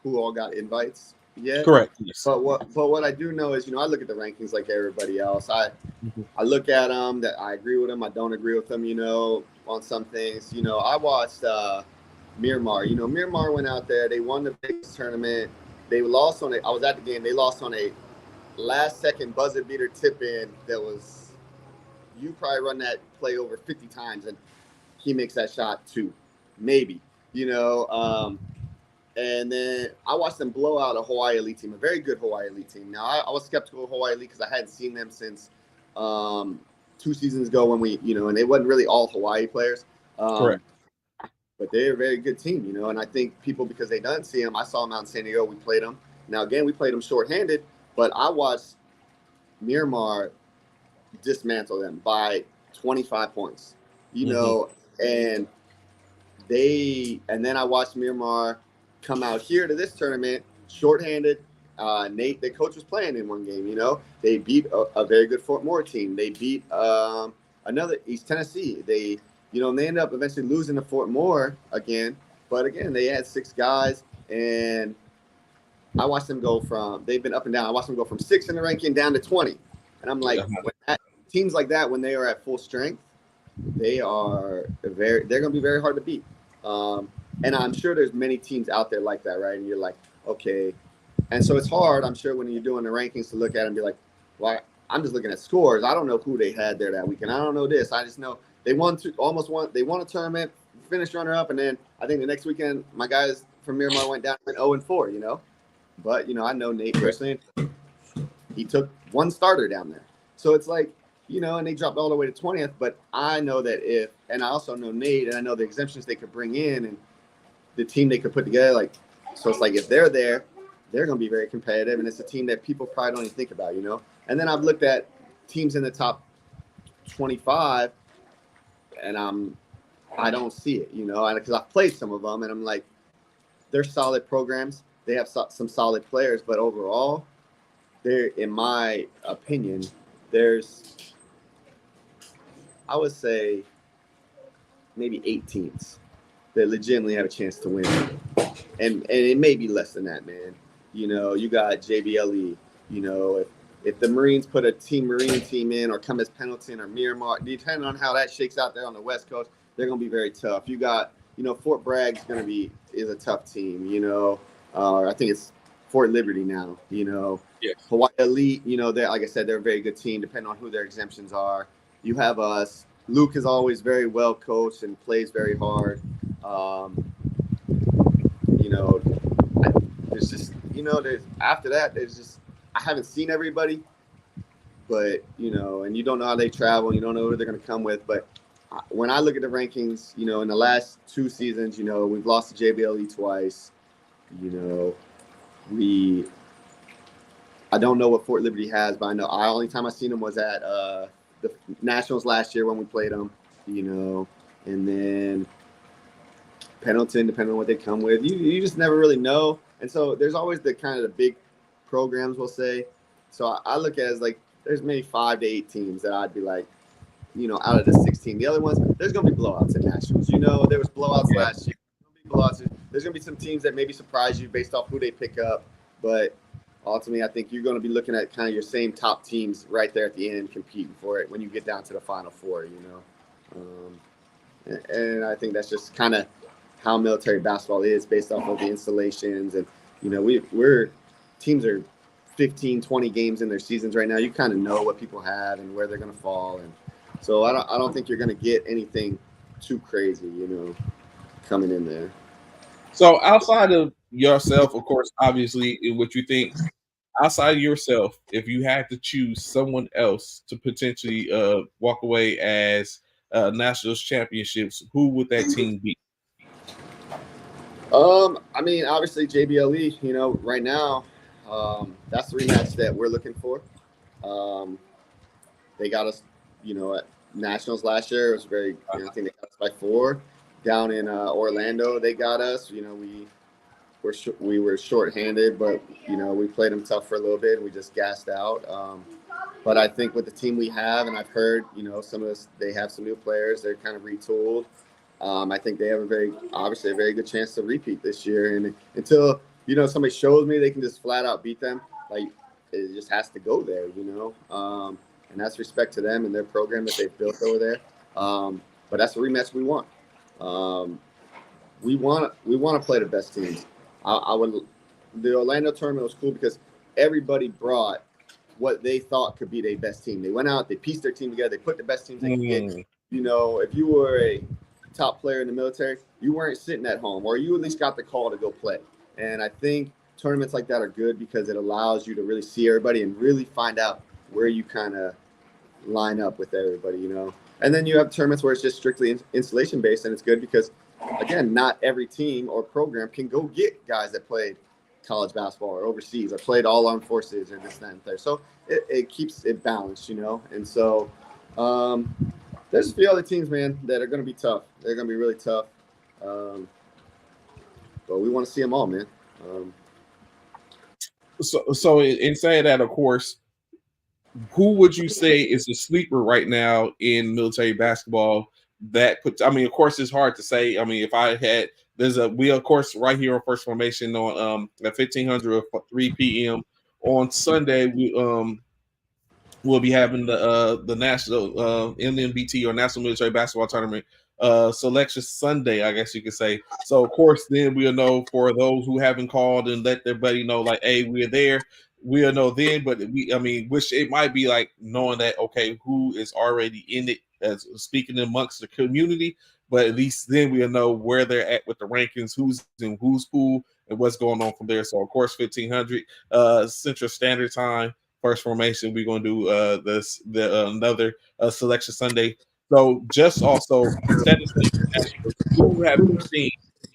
who all got invites yet. Correct. Yes. But what I do know is, I look at the rankings like everybody else. I look at them, that I agree with them, I don't agree with them, on some things. I watched Miramar. Miramar went out there, they won the biggest tournament. They lost I was at the game, they lost on a last second buzzer beater tip in that was, you probably run that play over 50 times and he makes that shot too, maybe, and then I watched them blow out a Hawaii Elite team, a very good Hawaii Elite team. Now, I was skeptical of Hawaii Elite because I hadn't seen them since 2 seasons ago when we, and they wasn't really all Hawaii players. Correct. But they're a very good team, and I think people, because they didn't see them, I saw them out in San Diego, we played them. Now, again, we played them shorthanded, but I watched Miramar dismantle them by 25 points, and then I watched Miramar come out here to this tournament shorthanded. Nate, the coach, was playing in one game. They beat a very good Fort Moore team. They beat another East Tennessee. They ended up eventually losing to Fort Moore again. But again, they had 6 guys, and I watched them they've been up and down. I watched them go from 6 in the ranking down to 20. And I'm like, teams like that, when they are at full strength, they're going to be very hard to beat. And I'm sure there's many teams out there like that, right? And you're like, okay. And so it's hard, I'm sure, when you're doing the rankings to look at it and be like, well, I'm just looking at scores. I don't know who they had there that weekend. I don't know this. I just know they won a tournament, finished runner-up, and then I think the next weekend my guys from Miramar went down and 0-4, But, I know Nate personally. He took one starter down there. So it's like, and they dropped all the way to 20th. But I know that and I also know Nate, and I know the exemptions they could bring in and the team they could put together. So it's like, if they're there, they're going to be very competitive. And it's a team that people probably don't even think about, And then I've looked at teams in the top 25, and I don't see it, because I've played some of them, and I'm like, they're solid programs. They have some solid players, but overall, in my opinion, there's, I would say, maybe 8 teams that legitimately have a chance to win. And it may be less than that, man. You got JBLE, if the Marines put a Marine team in, or come as Pendleton or Miramar, depending on how that shakes out there on the West Coast, they're going to be very tough. You got, Fort Bragg's is a tough team, I think it's Fort Liberty now, Yes. Hawaii Elite, they're, like I said, they're a very good team, depending on who their exemptions are. You have us. Luke is always very well coached and plays very hard. There's just, there's after that, there's just, I haven't seen everybody, but, and you don't know how they travel, you don't know who they're going to come with. But when I look at the rankings, you know, in the last 2 seasons, you know, we've lost to JBLE twice. You know, I don't know what Fort Liberty has, but I know only time I seen them was at the Nationals last year when we played them. You know, and then Pendleton, depending on what they come with, you just never really know. And so there's always the kind of the big programs, we'll say. So I look at it as like there's maybe 5 to 8 teams that I'd be like, you know, out of the 16. The other ones, there's going to be blowouts at Nationals. You know, there was blowouts last year. There's going to be some teams that maybe surprise you based off who they pick up. But ultimately, I think you're going to be looking at kind of your same top teams right there at the end competing for it when you get down to the Final Four, you know. And I think that's just kind of how military basketball is based off of the installations. And, you know, we're teams are 15, 20 games in their seasons right now. You kind of know what people have and where they're going to fall. And so I don't think you're going to get anything too crazy, you know, coming in there. So outside of yourself, of course, obviously, in what you think, outside of yourself, if you had to choose someone else to potentially walk away as Nationals championships, who would that team be? I mean, obviously JBLE, you know, right now, that's the rematch that we're looking for. They got us, you know, at Nationals last year. It was very, you know, I think they got us by 4. Down in Orlando, they got us. You know, we were shorthanded, but you know, we played them tough for a little bit. And we just gassed out. But I think with the team we have, and I've heard, you know, some of this, they have some new players. They're kind of retooled. I think they have obviously a very good chance to repeat this year. And until, you know, somebody shows me they can just flat out beat them, like it just has to go there, you know. And that's respect to them and their program that they've built over there. But that's a rematch we want. We want to play the best teams. The Orlando tournament was cool because everybody brought what they thought could be their best team. They went out, they pieced their team together, they put the best teams they could get. You know, if you were a top player in the military, you weren't sitting at home, or you at least got the call to go play. And I think tournaments like that are good because it allows you to really see everybody and really find out where you kind of line up with everybody, you know. And then you have tournaments where it's just strictly installation based, and it's good because, again, not every team or program can go get guys that played college basketball or overseas or played all armed forces or this, that, and there. So it keeps it balanced, you know. And so there's a few other teams, man, that are going to be tough. They're going to be really tough. But we want to see them all, man. So in saying that, of course, who would you say is the sleeper right now in military basketball? That puts, I mean, of course, it's hard to say. I mean, if I had, we of course right here on First Formation on at 1500 or 3 p.m. on Sunday. We'll be having the national NMBT or National Military Basketball Tournament selection Sunday, I guess you could say. So of course, then we'll know for those who haven't called and let their buddy know, like, hey, we're there. We'll know then, but which it might be like knowing that, okay, who is already in it as speaking amongst the community, but at least then we'll know where they're at with the rankings, who's in who's pool, and what's going on from there. So of course, 1500 Central Standard Time, First Formation, we're going to do another selection Sunday. So just also who have you seen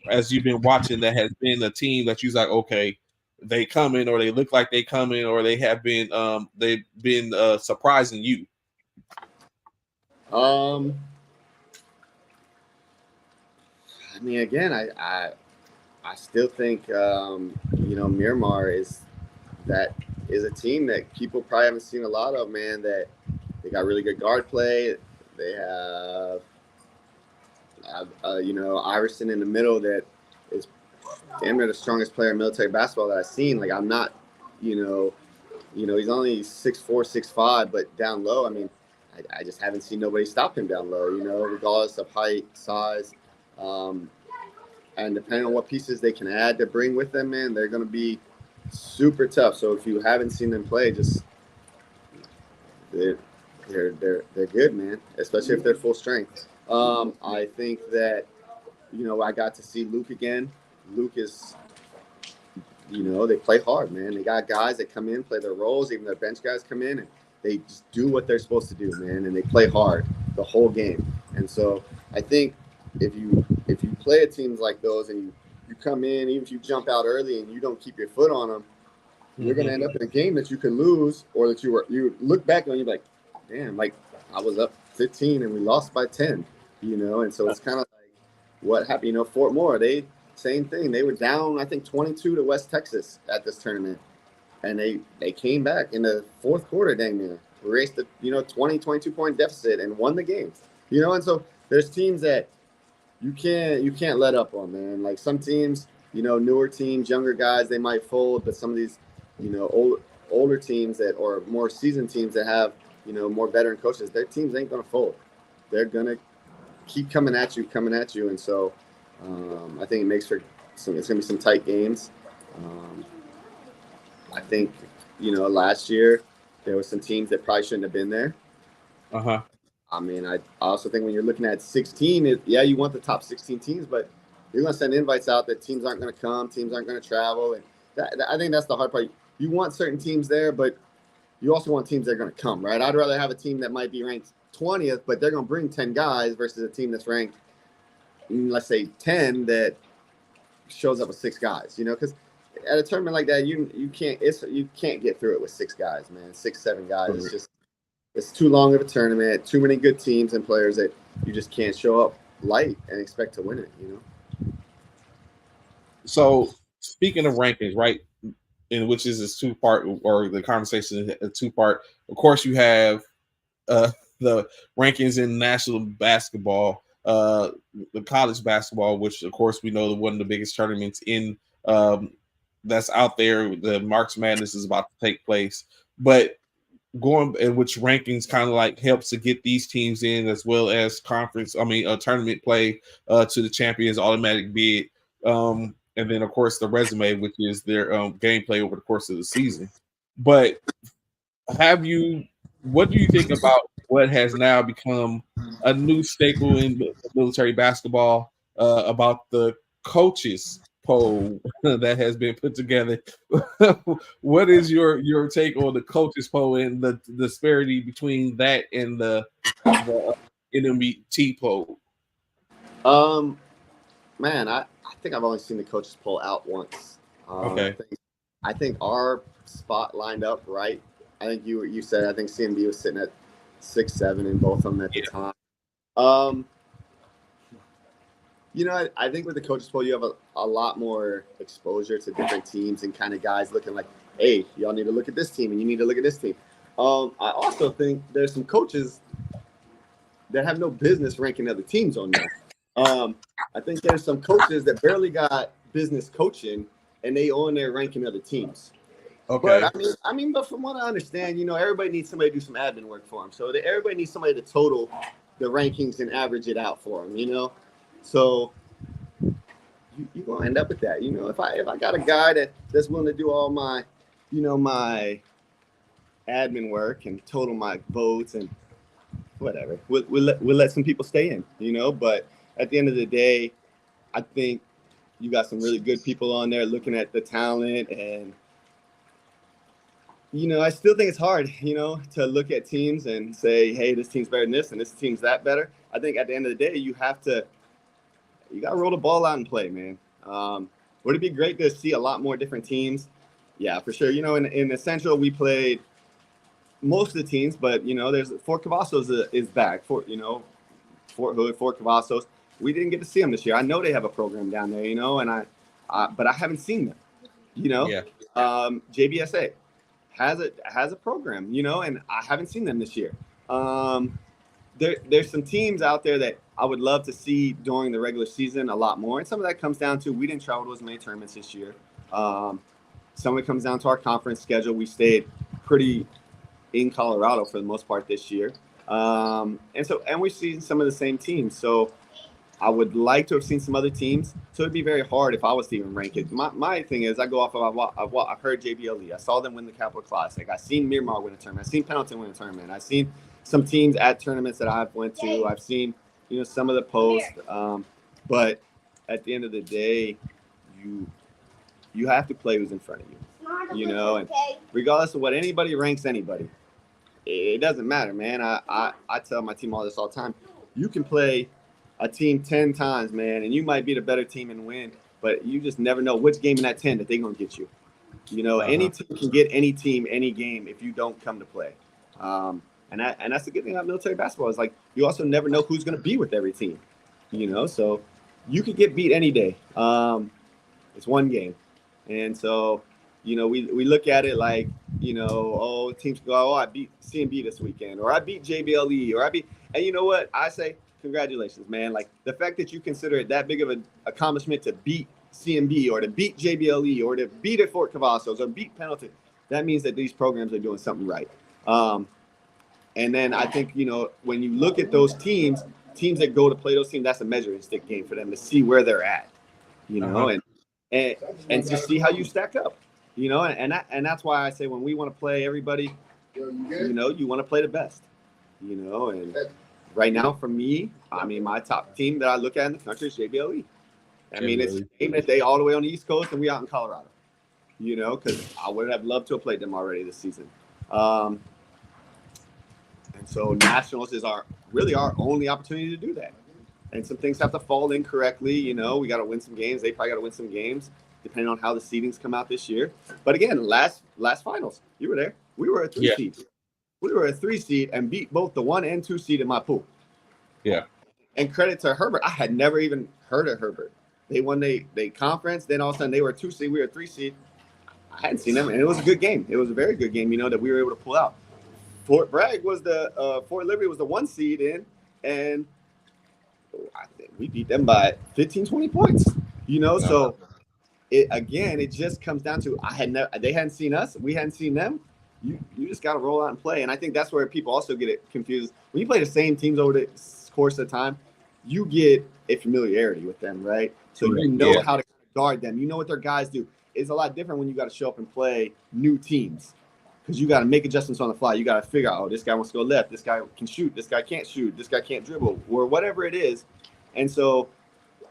as you've been watching that has been a team that you're like, okay, they come in, or they look like they come in, or they have been they've been surprising you? I mean, again, I still think you know, Miramar is a team that people probably haven't seen a lot of, man. That they got really good guard play. They have you know, Iverson in the middle that is damn near the strongest player in military basketball that I've seen. Like, I'm not, you know, he's only 6'4", 6'5", but down low, I mean, I just haven't seen nobody stop him down low, you know, regardless of height, size. And depending on what pieces they can add to bring with them, man, they're going to be super tough. So if you haven't seen them play, just they're good, man, especially if they're full strength. I think that, you know, I got to see Luke again. Luke is, you know, they play hard, man. They got guys that come in, play their roles. Even their bench guys come in and they just do what they're supposed to do, man. And they play hard the whole game. And so I think if you play at teams like those and you come in, even if you jump out early and you don't keep your foot on them, you're going to end up in a game that you could lose, or that you look back and you're like, damn, like I was up 15 and we lost by 10, And so it's kind of like what happened, Fort Moore, same thing. They were down, I think, 22 to West Texas at this tournament. And they came back in the fourth quarter, dang near, erased the 20, 22-point deficit and won the game. And so there's teams that you can't let up on, man. Like some teams, newer teams, younger guys, they might fold, but some of these, older teams or more seasoned teams that have, more veteran coaches, their teams ain't gonna fold. They're gonna keep coming at you, and so I think it makes for it's gonna be some tight games. I think, last year there were some teams that probably shouldn't have been there. I mean, I also think when you're looking at 16, you want the top 16 teams, but you're going to send invites out that teams aren't going to come, teams aren't going to travel. And I think that's the hard part. You want certain teams there, but you also want teams that are going to come, right? I'd rather have a team that might be ranked 20th, but they're going to bring 10 guys versus a team that's ranked, let's say, 10 that shows up with 6 guys, because at a tournament like that, you can't get through it with 6 guys, man. 6, 7 guys. It's too long of a tournament, too many good teams and players that you just can't show up light and expect to win it, So speaking of rankings, right, in which is this 2-part, or the conversation is a 2-part. Of course, you have the rankings in national basketball, the college basketball, which of course we know one of the biggest tournaments in that's out there. The March Madness is about to take place, but going in which rankings kind of like helps to get these teams in, as well as tournament play to the champions automatic bid, and then of course the resume, which is their gameplay over the course of the season. But what do you think about what has now become a new staple in military basketball, about the coaches poll that has been put together? What is your take on the coaches poll and the disparity between that and the NMT poll? Man, I think I've only seen the coaches poll out once. Okay. I think our spot lined up right. I think you said, I think CMB was sitting at 6, 7 in both of them at the time. I think with the coaches poll, you have a lot more exposure to different teams and kind of guys looking like, hey, y'all need to look at this team and you need to look at this team. I also think there's some coaches that have no business ranking other teams on there. I think there's some coaches that barely got business coaching and they on there ranking other teams. Okay. But but from what I understand, everybody needs somebody to do some admin work for them. So everybody needs somebody to total the rankings and average it out for them, So you're going to end up with that. If I got a guy that's willing to do all my, my admin work and total my votes and whatever, we'll let some people stay in, but at the end of the day, I think you got some really good people on there looking at the talent, and I still think it's hard, to look at teams and say, hey, this team's better than this and this team's that better. I think at the end of the day, you got to roll the ball out and play, man. Would it be great to see a lot more different teams? Yeah, for sure. In the Central, we played most of the teams, but, there's Fort Cavazos is back. Fort Hood, Fort Cavazos. We didn't get to see them this year. I know they have a program down there, and but I haven't seen them, Yeah. JBSA has a program, and I haven't seen them this year. There's some teams out there that I would love to see during the regular season a lot more. And some of that comes down to we didn't travel to as many tournaments this year. Some of it comes down to our conference schedule. We stayed pretty in Colorado for the most part this year. And we've seen some of the same teams. So I would like to have seen some other teams. So it'd be very hard if I was to even rank it. My thing is I go off of I've heard JBLE. I saw them win the Capital Classic. I've seen Miramar win a tournament. I've seen Pendleton win a tournament. I've seen some teams at tournaments that I've went to. I've seen, some of the posts. But at the end of the day, you have to play who's in front of you. And regardless of what anybody ranks anybody, it doesn't matter, man. I tell my team all the time. you can play a team 10 times, man, and you might be the better team and win, but you just never know which game in that 10 that they're going to get you. Any team can get any team, any game if you don't come to play. And that's the good thing about military basketball is like you also never know who's going to be with every team, so you could get beat any day. It's one game. And so, we look at it like, teams go, oh, I beat CMB this weekend, or I beat JBLE, and you know what? I say, congratulations, man. Like the fact that you consider it that big of an accomplishment to beat CMB or to beat JBLE or to beat at Fort Cavazos or beat Pendleton, that means that these programs are doing something right. And then I think, when you look at those teams that go to play those teams, that's a measuring stick game for them to see where they're at, and just see how you stack up, and that's why I say when we want to play everybody, you want to play the best, and right now for me, my top team that I look at in the country is JBLE. It's a game that they all the way on the East Coast and we out in Colorado, because I would have loved to have played them already this season. And so nationals is our only opportunity to do that. And some things have to fall in correctly. We got to win some games. They probably got to win some games, depending on how the seedings come out this year. But again, last finals, you were there. We were a 3 seed. We were a 3 seed and beat both the 1 and 2 seed in my pool. Yeah. And credit to Herbert. I had never even heard of Herbert. They won the conference. Then all of a sudden they were a 2 seed. We were a 3 seed. I hadn't seen them, and it was a good game. It was a very good game, that we were able to pull out. Fort Liberty was the 1 seed in, and I think we beat them by 15, 20 points. So it just comes down to they hadn't seen us, we hadn't seen them. You just got to roll out and play, and I think that's where people also get it confused. When you play the same teams over the course of time, you get a familiarity with them, right? So you know how to guard them. You know what their guys do. It's a lot different when you got to show up and play new teams. Because you got to make adjustments on the fly. You got to figure out, this guy wants to go left. This guy can shoot. This guy can't shoot. This guy can't dribble, or whatever it is. And so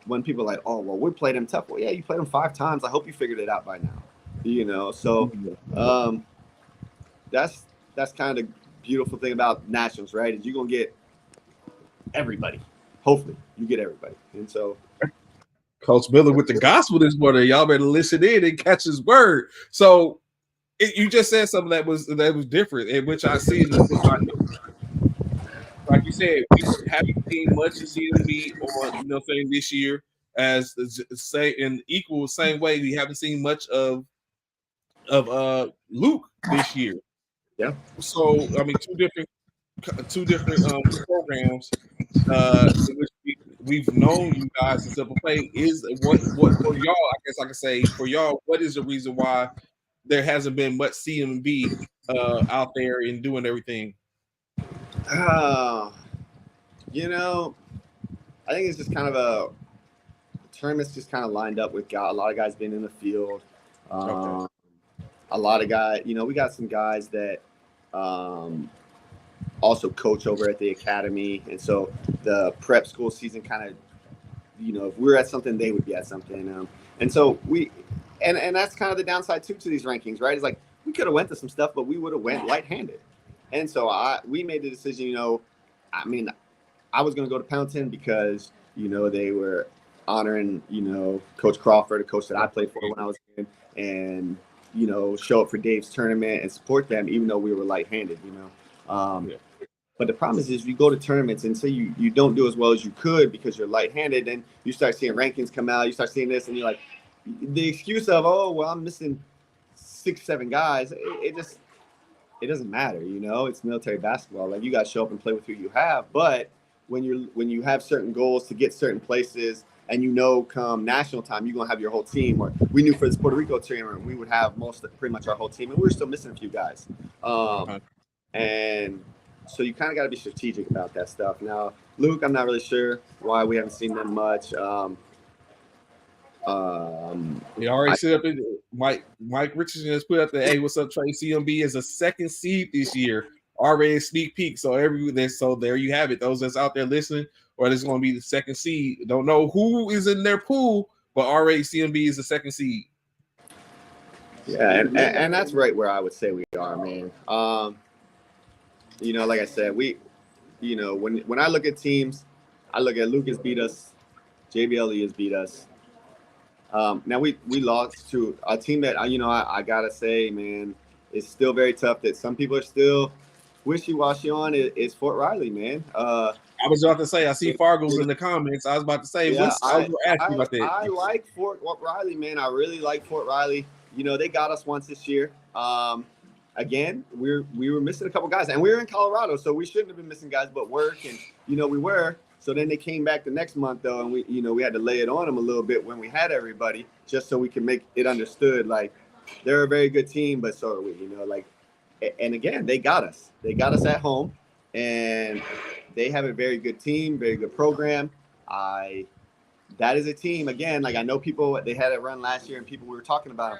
when people are like, oh, well, we played them tough. Well, yeah, you played them 5 times. I hope you figured it out by now. So that's kind of the beautiful thing about nationals, right? Is you're going to get everybody. Hopefully, you get everybody. And so Coach Miller with the gospel this morning. Y'all better listen in and catch his word. So you just said something that was different, in which I see. Like you said, we haven't seen much of CMB on this year, as say in equal same way we haven't seen much of Luke this year. Yeah. So two different programs in which we've known you guys to simple play. Is what for y'all? I guess I can say for y'all, what is the reason why there hasn't been much CMB out there and doing everything? I think it's just kind of the tournament's just kind of lined up with a lot of guys being in the field. A lot of guys, we got some guys that also coach over at the academy. And so the prep school season kind of, if we're at something, they would be at something. And so and that's kind of the downside too to these rankings, right? It's like we could have went to some stuff, but we would have went light-handed. And so we made the decision, I was going to go to Pendleton because, they were honoring, Coach Crawford, a coach that I played for when I was in, and, show up for Dave's tournament and support them, even though we were light-handed, But the problem is you go to tournaments and say you don't do as well as you could because you're light-handed, and you start seeing rankings come out, you start seeing this, and you're like, the excuse of, oh, well, I'm missing 6, 7 guys, it doesn't matter, it's military basketball. Like, you got to show up and play with who you have. But when you have certain goals to get certain places, and come national time, you're going to have your whole team. Or we knew for this Puerto Rico tournament, we would have pretty much our whole team, and we were still missing a few guys. And so you kind of got to be strategic about that stuff. Now, Luke, I'm not really sure why we haven't seen them much. He already set up. Mike Richardson has put up the, hey, what's up, Trey? CMB is a 2nd seed this year. Already a sneak peek. So there you have it. Those that's out there listening, or this is going to be the 2nd seed. Don't know who is in their pool, but already CMB is the 2nd seed. Yeah, and that's right where I would say we are, man. Like I said, when I look at teams, I look at Lucas beat us, JBLE has beat us. Now we lost to a team that I gotta say, man, it's still very tough. That some people are still wishy-washy on is Fort Riley, man. I was about to say, I see Fargo's in the comments. I was about to say, Yeah, I was going to ask you about that. I like Fort Riley, man. I really like Fort Riley. They got us once this year. Again, we were missing a couple guys, and we were in Colorado, so we shouldn't have been missing guys, but work, and we were. So then they came back the next month though, and we had to lay it on them a little bit when we had everybody, just so we can make it understood. Like they're a very good team, but so are we. And again, they got us. They got us at home, and they have a very good team, very good program. That is a team, again, like I know people, they had a run last year and people we were talking about,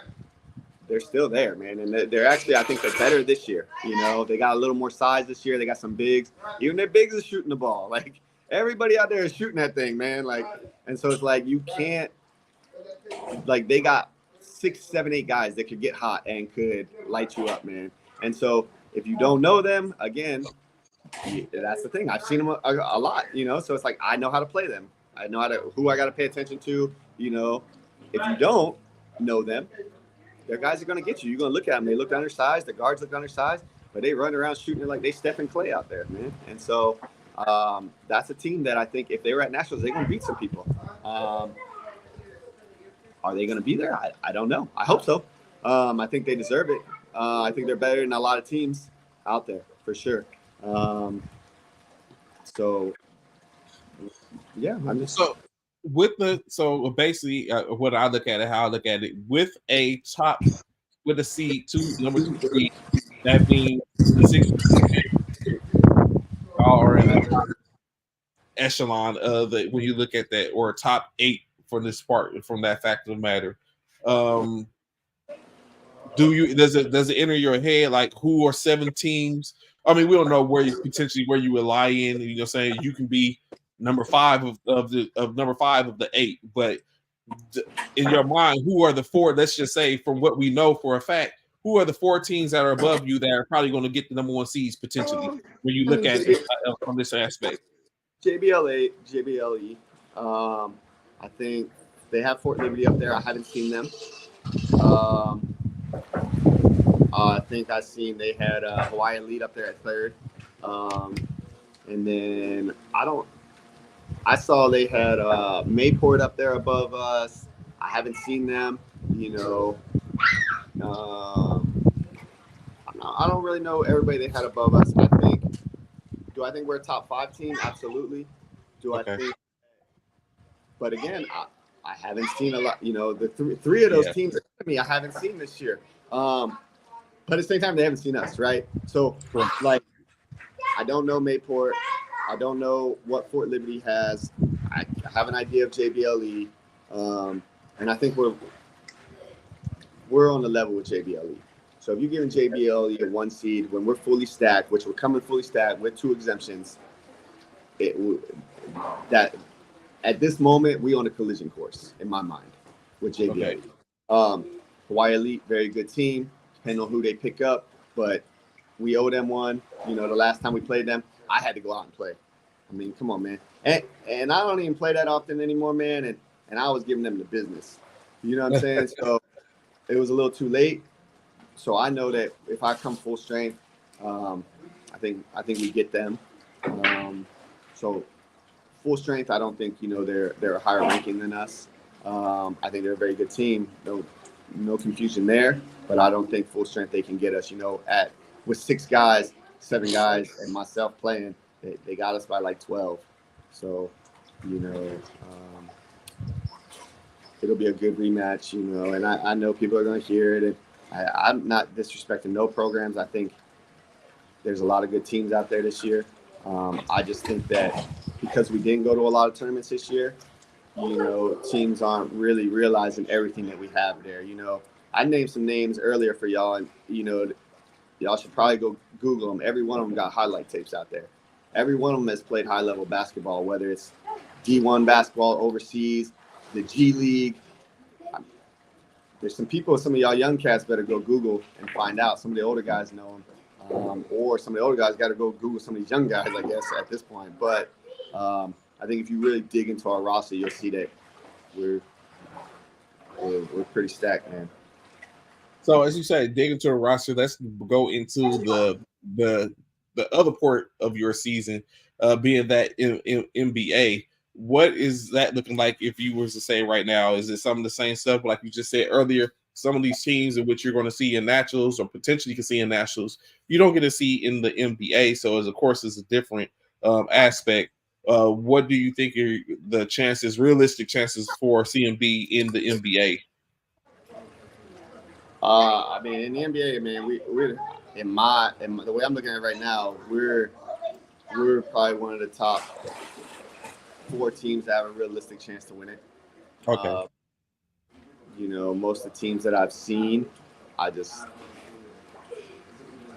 they're still there, man. And they're actually, I think they're better this year. They got a little more size this year. They got some bigs. Even their bigs is shooting the ball. Like everybody out there is shooting that thing, man. Like, and so it's like, you can't, like they got 6, 7, 8 guys that could get hot and could light you up, man. And so if you don't know them, again, that's the thing. I've seen them a lot, so it's like I know how to play them. I know who I got to pay attention to. If you don't know them, their guys are going to get you. You're going to look at them. They look undersized. The guards look undersized, but they run around shooting it like they Stephen Clay out there, man. And so that's a team that I think if they were at Nationals, they're going to beat some people. Are they going to be there? I don't know. I hope so. I think they deserve it. I think they're better than a lot of teams out there for sure. So yeah, I'm just so basically what I look at it, how I look at it, with a seed number 2 seed, that means the 6 are in the top echelon of when you look at that, or top 8 for this part from that fact of the matter. Does it enter your head like who are 7 teams? I mean, we don't know where you would lie in. Saying you can be number 5 of the 8, but in your mind, who are the 4? Let's just say, from what we know for a fact, who are the 4 teams that are above you that are probably going to get the number 1 seeds potentially when you look at it from this aspect? JBLE. I think they have Fort Liberty up there. I haven't seen them. I think I've seen they had Hawaii Elite up there at 3rd. And then I saw they had Mayport up there above us. I haven't seen them. I don't really know everybody they had above us. Do I think we're a top 5 team? Absolutely. I think? But again, I haven't seen a lot. The 3 of those teams I haven't seen this year. But at the same time, they haven't seen us, right? So, like, I don't know Mayport. I don't know what Fort Liberty has. I have an idea of JBLE, and I think we're on the level with JBLE. So if you're giving JBLE a 1 seed when we're fully stacked, which we're coming fully stacked with 2 exemptions, that at this moment we on a collision course in my mind with JBLE. Okay. Hawaii Elite, very good team. Depending on who they pick up, but we owe them one. The last time we played them, I had to go out and play. I mean, come on, man. And I don't even play that often anymore, man. And I was giving them the business. You know what I'm saying? So it was a little too late. So I know that if I come full strength, I think we get them. So full strength, I don't think they're a higher ranking than us. I think they're a very good team. No confusion there, but I don't think full strength they can get us. With 6 guys, 7 guys, and myself playing, they got us by like 12. So, it'll be a good rematch. And I know people are going to hear it. And I'm not disrespecting no programs. I think there's a lot of good teams out there this year. I just think that because we didn't go to a lot of tournaments this year, teams aren't really realizing everything that we have there. I named some names earlier for y'all, and y'all should probably go Google them. Every one of them got highlight tapes out there. Every one of them has played high-level basketball, whether it's D1 basketball overseas, the G League. There's some of y'all young cats better go Google and find out. Some of the older guys know them, or some of the older guys got to go Google some of these young guys, I guess, at this point. But I think if you really dig into our roster, you'll see that we're pretty stacked, man. So as you said, dig into a roster. Let's go into the other part of your season, being that in NBA. What is that looking like if you was to say right now? Is it some of the same stuff like you just said earlier? Some of these teams in which you're going to see in nationals or potentially you can see in nationals, you don't get to see in the NBA. So as of course, it's a different aspect. What do you think are the chances, realistic chances for CMB in the NBA? I mean, in the NBA, man, we're the way I'm looking at it right now, we're probably one of the top 4 teams that have a realistic chance to win it. Okay. You know, most of the teams that I've seen, I just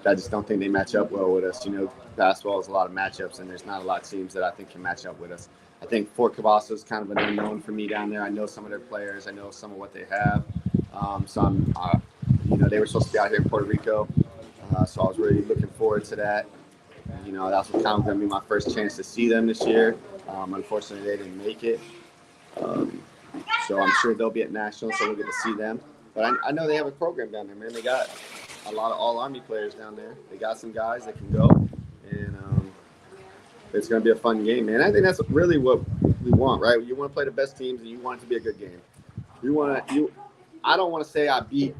don't think they match up well with us. You know, basketball is a lot of matchups, and there's not a lot of teams that I think can match up with us. I think Fort Cavasso is kind of an unknown for me down there. I know some of their players. I know some of what they have. You know, they were supposed to be out here in Puerto Rico, so I was really looking forward to that. You know, that was kind of going to be my first chance to see them this year. Unfortunately, they didn't make it. So I'm sure they'll be at Nationals, so we'll get to see them. But I know they have a program down there, man. They got a lot of all-Army players down there. They got some guys that can go, and it's going to be a fun game, man. I think that's really what we want, right? You want to play the best teams, and you want it to be a good game. I don't want to say I beat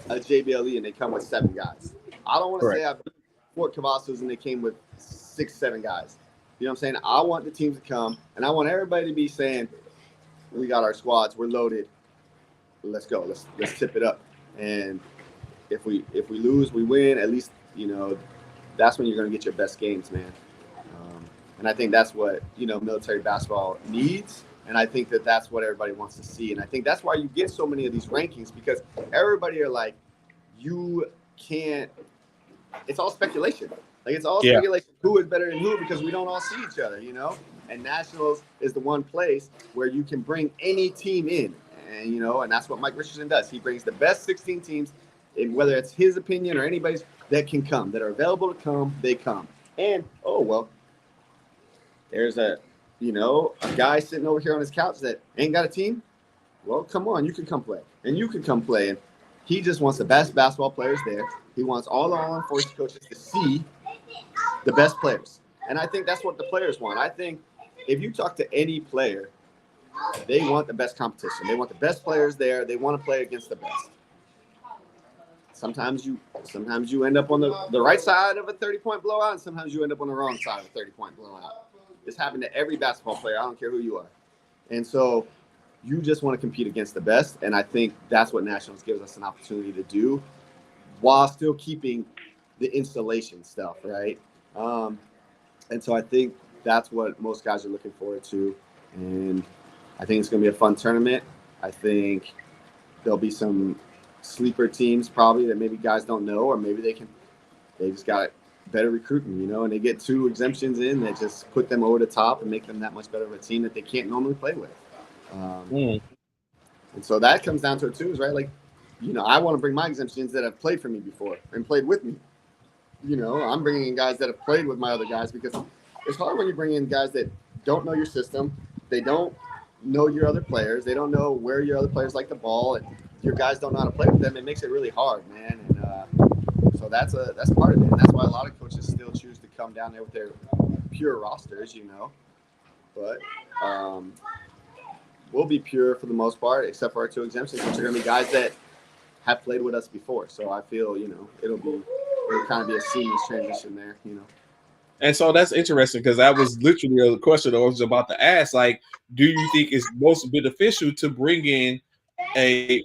a JBLE and they come with 7 guys. I don't want to say I beat Fort Cavazos and they came with 6, 7 guys. You know what I'm saying? I want the team to come, and I want everybody to be saying, we got our squads, we're loaded. Let's go. Let's tip it up. And if we lose, we win. At least, you know, that's when you're going to get your best games, man. And I think that's what, you know, military basketball needs. And I think that that's what everybody wants to see. And I think that's why you get so many of these rankings, because everybody are like, you can't – it's all speculation. Like, it's all speculation. Who is better than who, because we don't all see each other, you know? And Nationals is the one place where you can bring any team in. And, you know, and that's what Mike Richardson does. He brings the best 16 teams, and whether it's his opinion or anybody's, that can come, that are available to come, they come. And, oh, well, there's a guy sitting over here on his couch that ain't got a team. Well, come on, you can come play. And you can come play. And he just wants the best basketball players there. He wants all the law enforcement coaches to see the best players. And I think that's what the players want. I think if you talk to any player, they want the best competition. They want the best players there. They want to play against the best. Sometimes you end up on the right side of a 30-point blowout, and sometimes you end up on the wrong side of a 30-point blowout. It's happened to every basketball player. I don't care who you are. And so you just want to compete against the best. And I think that's what Nationals gives us an opportunity to do while still keeping the installation stuff, right? And so I think that's what most guys are looking forward to. And I think it's going to be a fun tournament. I think there'll be some sleeper teams probably that maybe guys don't know, or maybe they just got better recruiting, you know, and they get 2 exemptions in that just put them over the top and make them that much better of a team that they can't normally play with. And so that comes down to it too, is right. Like, you know, I want to bring my exemptions that have played for me before and played with me. You know, I'm bringing in guys that have played with my other guys, because it's hard when you bring in guys that don't know your system. They don't know your other players. They don't know where your other players like the ball, and your guys don't know how to play with them. It makes it really hard, man. And so that's part of it. And that's why a lot of coaches still choose to come down there with their pure rosters, you know. But we'll be pure for the most part, except for our 2 exemptions, which are going to be guys that have played with us before. So I feel, you know, it'll kind of be a seamless transition there, you know. And so that's interesting, because that was literally a question I was about to ask. Like, do you think it's most beneficial to bring in a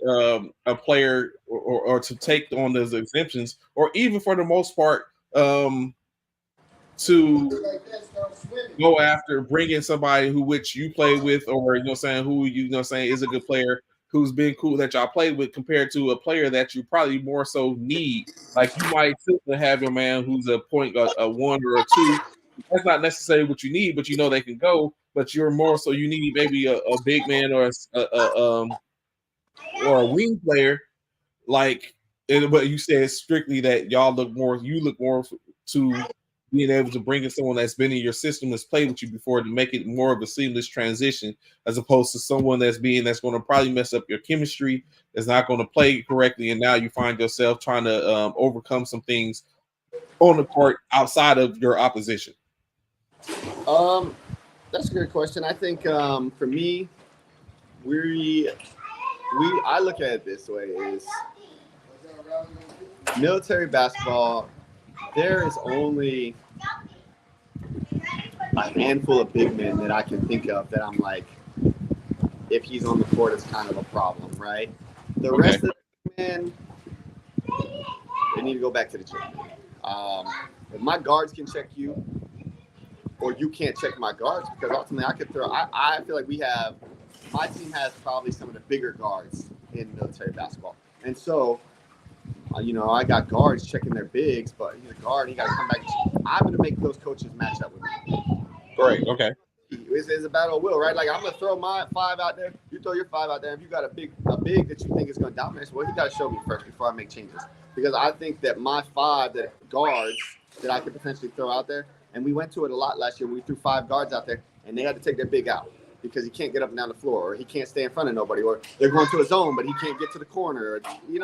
player or to take on those exemptions, or even for the most part to go after bringing somebody which you play with, or you know saying who you know saying is a good player who's been cool that y'all played with, compared to a player that you probably more so need. Like, you might simply have your man who's a point, a 1 or a 2. That's not necessarily what you need, but you know they can go. But you're more so you need maybe a big man or a wing player. Like, but you said strictly that you look more to being able to bring in someone that's been in your system, that's played with you before, to make it more of a seamless transition, as opposed to someone that's going to probably mess up your chemistry, that's not going to play correctly, and now you find yourself trying to overcome some things on the court outside of your opposition. That's a great question. I think for me, I look at it this way: is military basketball. There is only a handful of big men that I can think of that I'm like, if he's on the court, it's kind of a problem, right? The rest of the men, they need to go back to the gym. If my guards can check you, or you can't check my guards, because ultimately I could throw. I feel like my team has probably some of the bigger guards in military basketball, and so. I got guards checking their bigs, but he's a guard. He got to come back. I'm going to make those coaches match up with me. Great. Okay. It's a battle of will, right? Like, I'm going to throw my 5 out there. You throw your 5 out there. If you got a big that you think is going to dominate, well, you got to show me first before I make changes. Because I think that my 5 guards that I could potentially throw out there, and we went to it a lot last year. We threw 5 guards out there, and they had to take their big out because he can't get up and down the floor, or he can't stay in front of nobody, or they're going to a zone, but he can't get to the corner.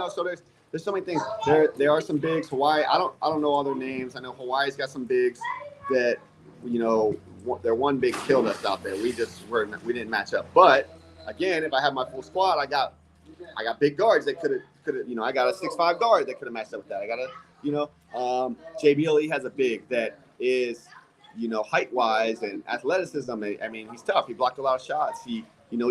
So there's so many things. There are some bigs. Hawaii, I don't know all their names. I know Hawaii's got some bigs that, their one big killed us out there. We didn't match up. But again, if I have my full squad, I got big guards that could have, I got a 6'5" guard that could have matched up with that. I got JBLE has a big that is, height wise and athleticism. I mean, he's tough. He blocked a lot of shots. He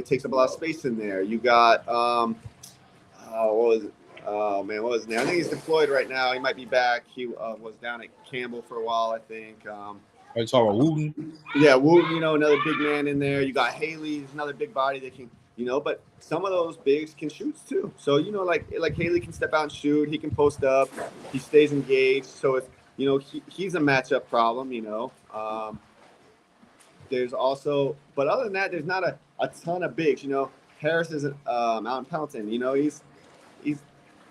takes up a lot of space in there. You got, what was it? Oh, man, what was his name? I think he's deployed right now. He might be back. He was down at Campbell for a while, I think. Are you talking about Wooten? Yeah, Wooten, another big man in there. You got Haley, who's another big body that can, but some of those bigs can shoot too. So, like Haley can step out and shoot. He can post up. He stays engaged. So, if, he's a matchup problem, There's also, but other than that, there's not a ton of bigs. Harris is out in Pelton.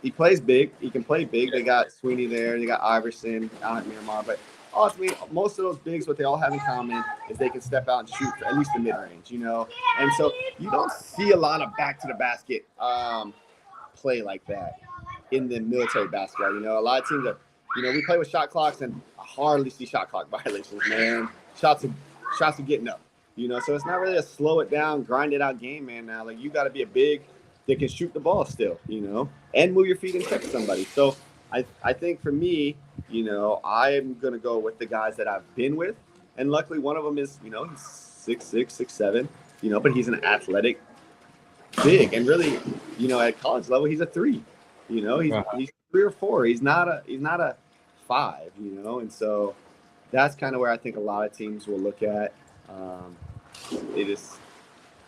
He plays big. He can play big. They got Sweeney there. They got Iverson out at Miramar. But ultimately, most of those bigs, what they all have in common is they can step out and shoot for at least the mid-range, And so you don't see a lot of back-to-the-basket play like that in the military basketball. A lot of teams are, we play with shot clocks, and I hardly see shot clock violations, man. Shots are getting up, So it's not really a slow it down, grind it out game, man. Now, like, you got to be a big that can shoot the ball still, and move your feet and check somebody. So I think for me, I'm going to go with the guys that I've been with. And luckily one of them is, he's 6'6", 6'7", but he's an athletic big. And really, at college level, he's a 3. He's 3 or 4. He's not a 5, And so that's kind of where I think a lot of teams will look at. I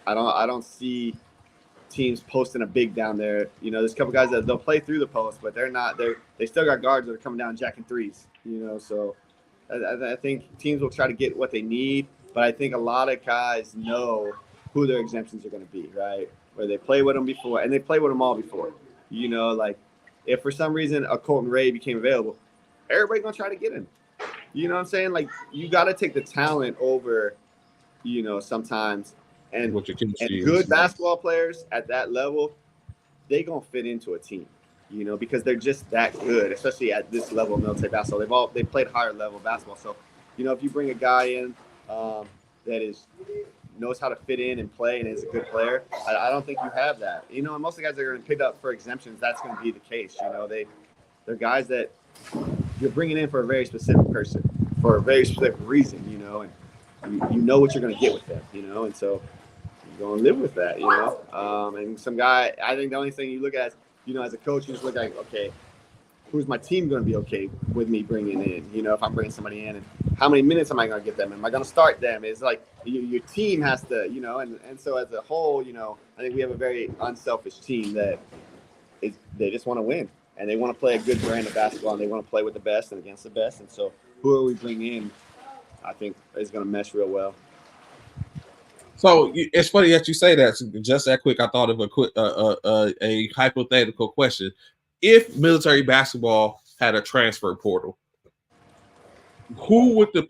don't see teams posting a big down there. There's a couple guys that they'll play through the post, but they still got guards that are coming down jacking threes, So I think teams will try to get what they need, but I think a lot of guys know who their exemptions are going to be, right? Where they play with them before, and they play with them all before. Like if for some reason a Colton Ray became available, everybody's going to try to get him. You know what I'm saying? Like, you got to take the talent over, sometimes. And good basketball players at that level, they gonna fit into a team, because they're just that good, especially at this level of military basketball. They played higher level basketball. So, if you bring a guy in that knows how to fit in and play and is a good player, I don't think you have that. And most of the guys that are going to pick up for exemptions, that's going to be the case. They're guys that you're bringing in for a very specific person, for a very specific reason, and you know what you're going to get with them, and so you're going to live with that, and some guy, I think the only thing you look at, as a coach, you just look like, okay, who's my team going to be okay with me bringing in, if I'm bringing somebody in, and how many minutes am I going to get them? Am I going to start them? It's like your team has to, and so as a whole, I think we have a very unselfish team that they just want to win, and they want to play a good brand of basketball, and they want to play with the best and against the best, and so who are we bringing in, I think is going to mesh real well. So it's funny that you say that. Just that quick, I thought of a hypothetical question. If military basketball had a transfer portal, who would be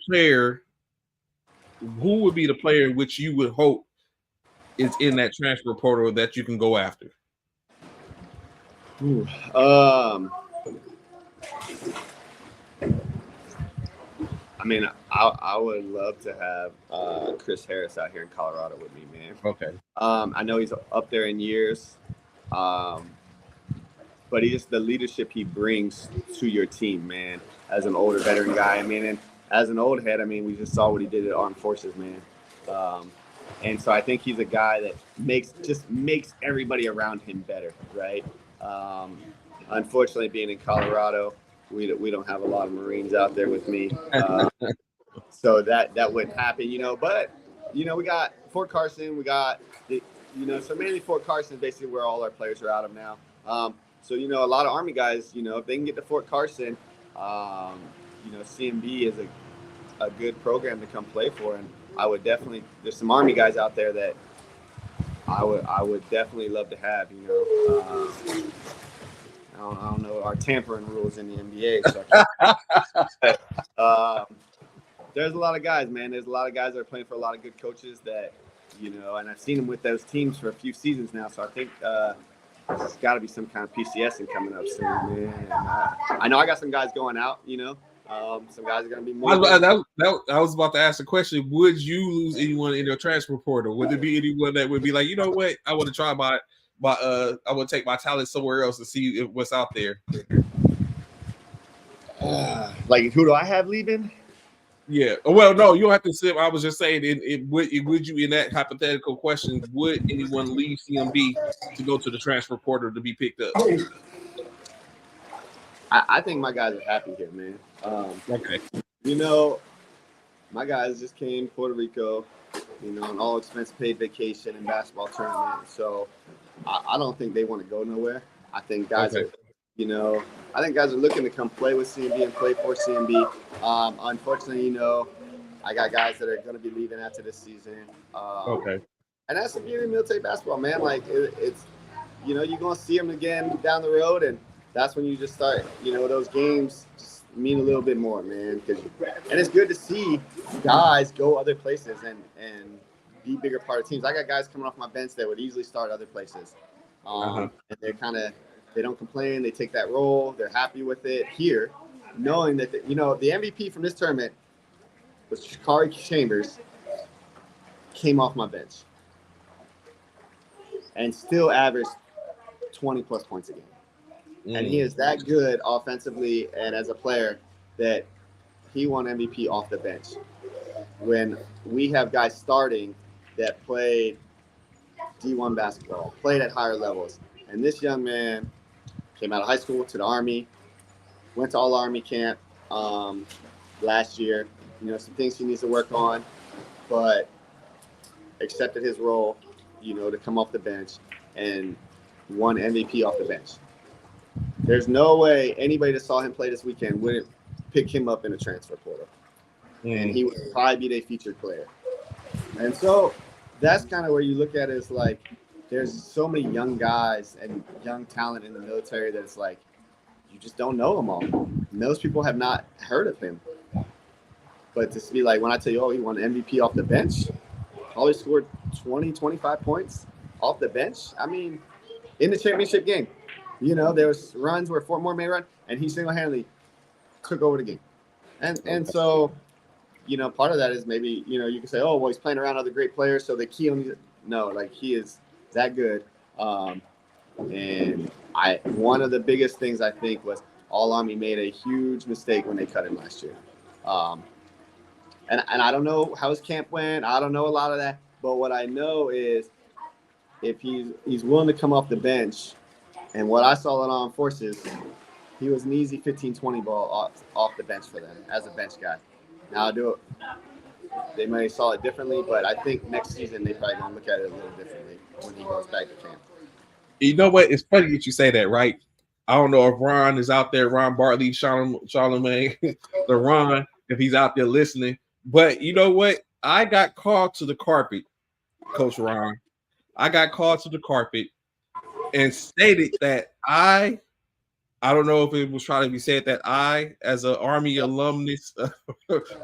the player which you would hope is in that transfer portal that you can go after? I mean, I would love to have Chris Harris out here in Colorado with me, man. Okay. I know he's up there in years, but he just the leadership he brings to your team, man. As an older veteran guy, I mean, and as an old head, I mean, we just saw what he did at Armed Forces, man. And so I think he's a guy that makes everybody around him better, right? Unfortunately, being in Colorado, we don't have a lot of Marines out there with me, so that wouldn't happen, you know. But you know, we got Fort Carson, we got so mainly Fort Carson is basically where all our players are out of now. So you know, a lot of Army guys, you know, if they can get to Fort Carson, CMB is a good program to come play for, and I would definitely. There's some Army guys out there that I would definitely love to have. You know, I don't know our tampering rules in the NBA. So there's a lot of guys, man. There's a lot of guys that are playing for a lot of good coaches that, you know, and I've seen them with those teams for a few seasons now. So I think there's got to be some kind of PCS coming up soon, man. And, I know I got some guys going out, you know. Some guys are going to be more. I was about to ask the question: would you lose anyone in your transfer portal? Would there be anyone that would be like, you know what, I want to try I would take my talent somewhere else to see what's out there? Like, who do I have leaving? Yeah. Well, no, you don't have to say. I was just saying, would you, in that hypothetical question, would anyone leave CMB to go to the transfer portal to be picked up? I think my guys are happy here, man. Okay. You know, my guys just came to Puerto Rico, you know, an all expense paid vacation and basketball tournament. So I don't think they want to go nowhere. I think guys are, you know, looking to come play with CMB and play for CMB. Unfortunately, you know, I got guys that are going to be leaving after this season. And that's the beauty of military basketball, man. Like, it's, you know, you're going to see them again down the road, and that's when you just start, you know, those games just mean a little bit more, man. And it's good to see guys go other places and be bigger part of teams. I got guys coming off my bench that would easily start other places. And they don't complain. They take that role. They're happy with it here, knowing that, you know, the MVP from this tournament was Shakari Chambers, came off my bench and still averaged 20-plus points a game. And he is that good offensively and as a player that he won MVP off the bench. When we have guys starting that played D1 basketball, played at higher levels. And this young man came out of high school to the Army, went to all-Army camp last year. You know, some things he needs to work on, but accepted his role, you know, to come off the bench and won MVP off the bench. There's no way anybody that saw him play this weekend wouldn't pick him up in a transfer portal. And he would probably be their featured player. And so that's kind of where you look at it as like, there's so many young guys and young talent in the military that it's like, you just don't know them all. And those people have not heard of him. But to be like, when I tell you, oh, he won MVP off the bench, probably scored 20, 25 points off the bench. I mean, in the championship game, you know, there was runs where Fort Moore made a run, and he single-handedly took over the game. And so, you know, part of that is maybe, you know, you can say, oh, well, he's playing around other great players, so the key on these. No, like, he is that good. And one of the biggest things I think was All Army made a huge mistake when they cut him last year. And I don't know how his camp went. I don't know a lot of that. But what I know is if he's willing to come off the bench, and what I saw in Armed Forces, he was an easy 15-20 ball off the bench for them as a bench guy. Now, they may have saw it differently, but I think next season they probably going to look at it a little differently when he goes back to camp. You know what? It's funny that you say that, right? I don't know if Ron is out there, Ron Bartley, Charlemagne, the Ron, if he's out there listening. But you know what? I got called to the carpet, Coach Ron. I got called to the carpet and stated that I I don't know if it was trying to be said that I, as an Army alumnus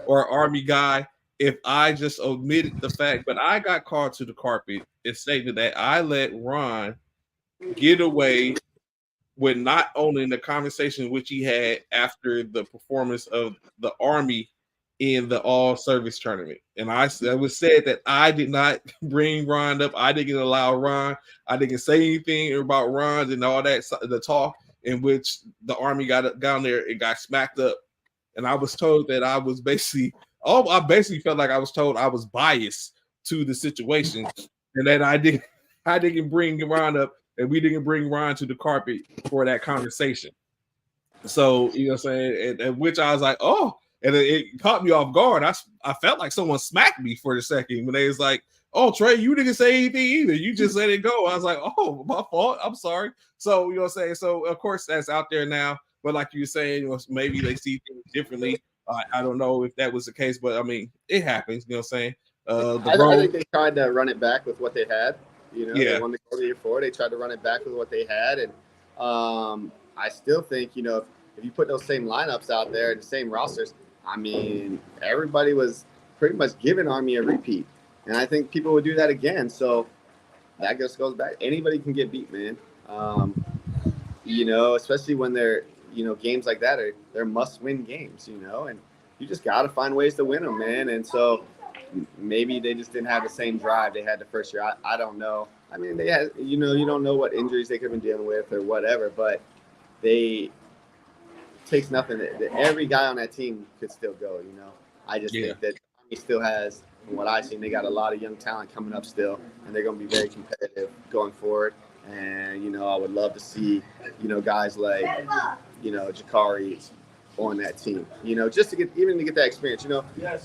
or Army guy, if I just omitted the fact, but I got called to the carpet and stated that I let Ron get away with not owning the conversation which he had after the performance of the Army in the all service tournament. And it was said that I did not bring Ron up. I didn't allow Ron. I didn't say anything about Ron and all that, the talk in which the Army got down there and got smacked up. And I was told that I was I basically felt like I was told I was biased to the situation and that I didn't bring Ron up and we didn't bring Ron to the carpet for that conversation. So, you know what I'm saying? And which I was like, oh, and it caught me off guard. I felt like someone smacked me for a second when they was like, oh, Trey, you didn't say anything either. You just let it go. I was like, oh, my fault. I'm sorry. So, you know what I'm saying? So, of course, that's out there now. But like you were saying, maybe they see things differently. I don't know if that was the case, but I mean, it happens. You know what I'm saying? I think they tried to run it back with what they had. They won the goal the year before. They tried to run it back with what they had. And I still think, if you put those same lineups out there, the same rosters, I mean, everybody was pretty much giving Army a repeat. And I think people would do that again. So that just goes back. Anybody can get beat, man. Especially when they're, games like that they're must-win games, and you just got to find ways to win them, man. And so maybe they just didn't have the same drive they had the first year. I don't know. I mean, they had, you don't know what injuries they could have been dealing with or whatever, but it takes nothing. Every guy on that team could still go, I just think that he still has, from what I've seen, they got a lot of young talent coming up still, and they're going to be very competitive going forward. And, I would love to see, guys like, Jakari on that team, just to get that experience.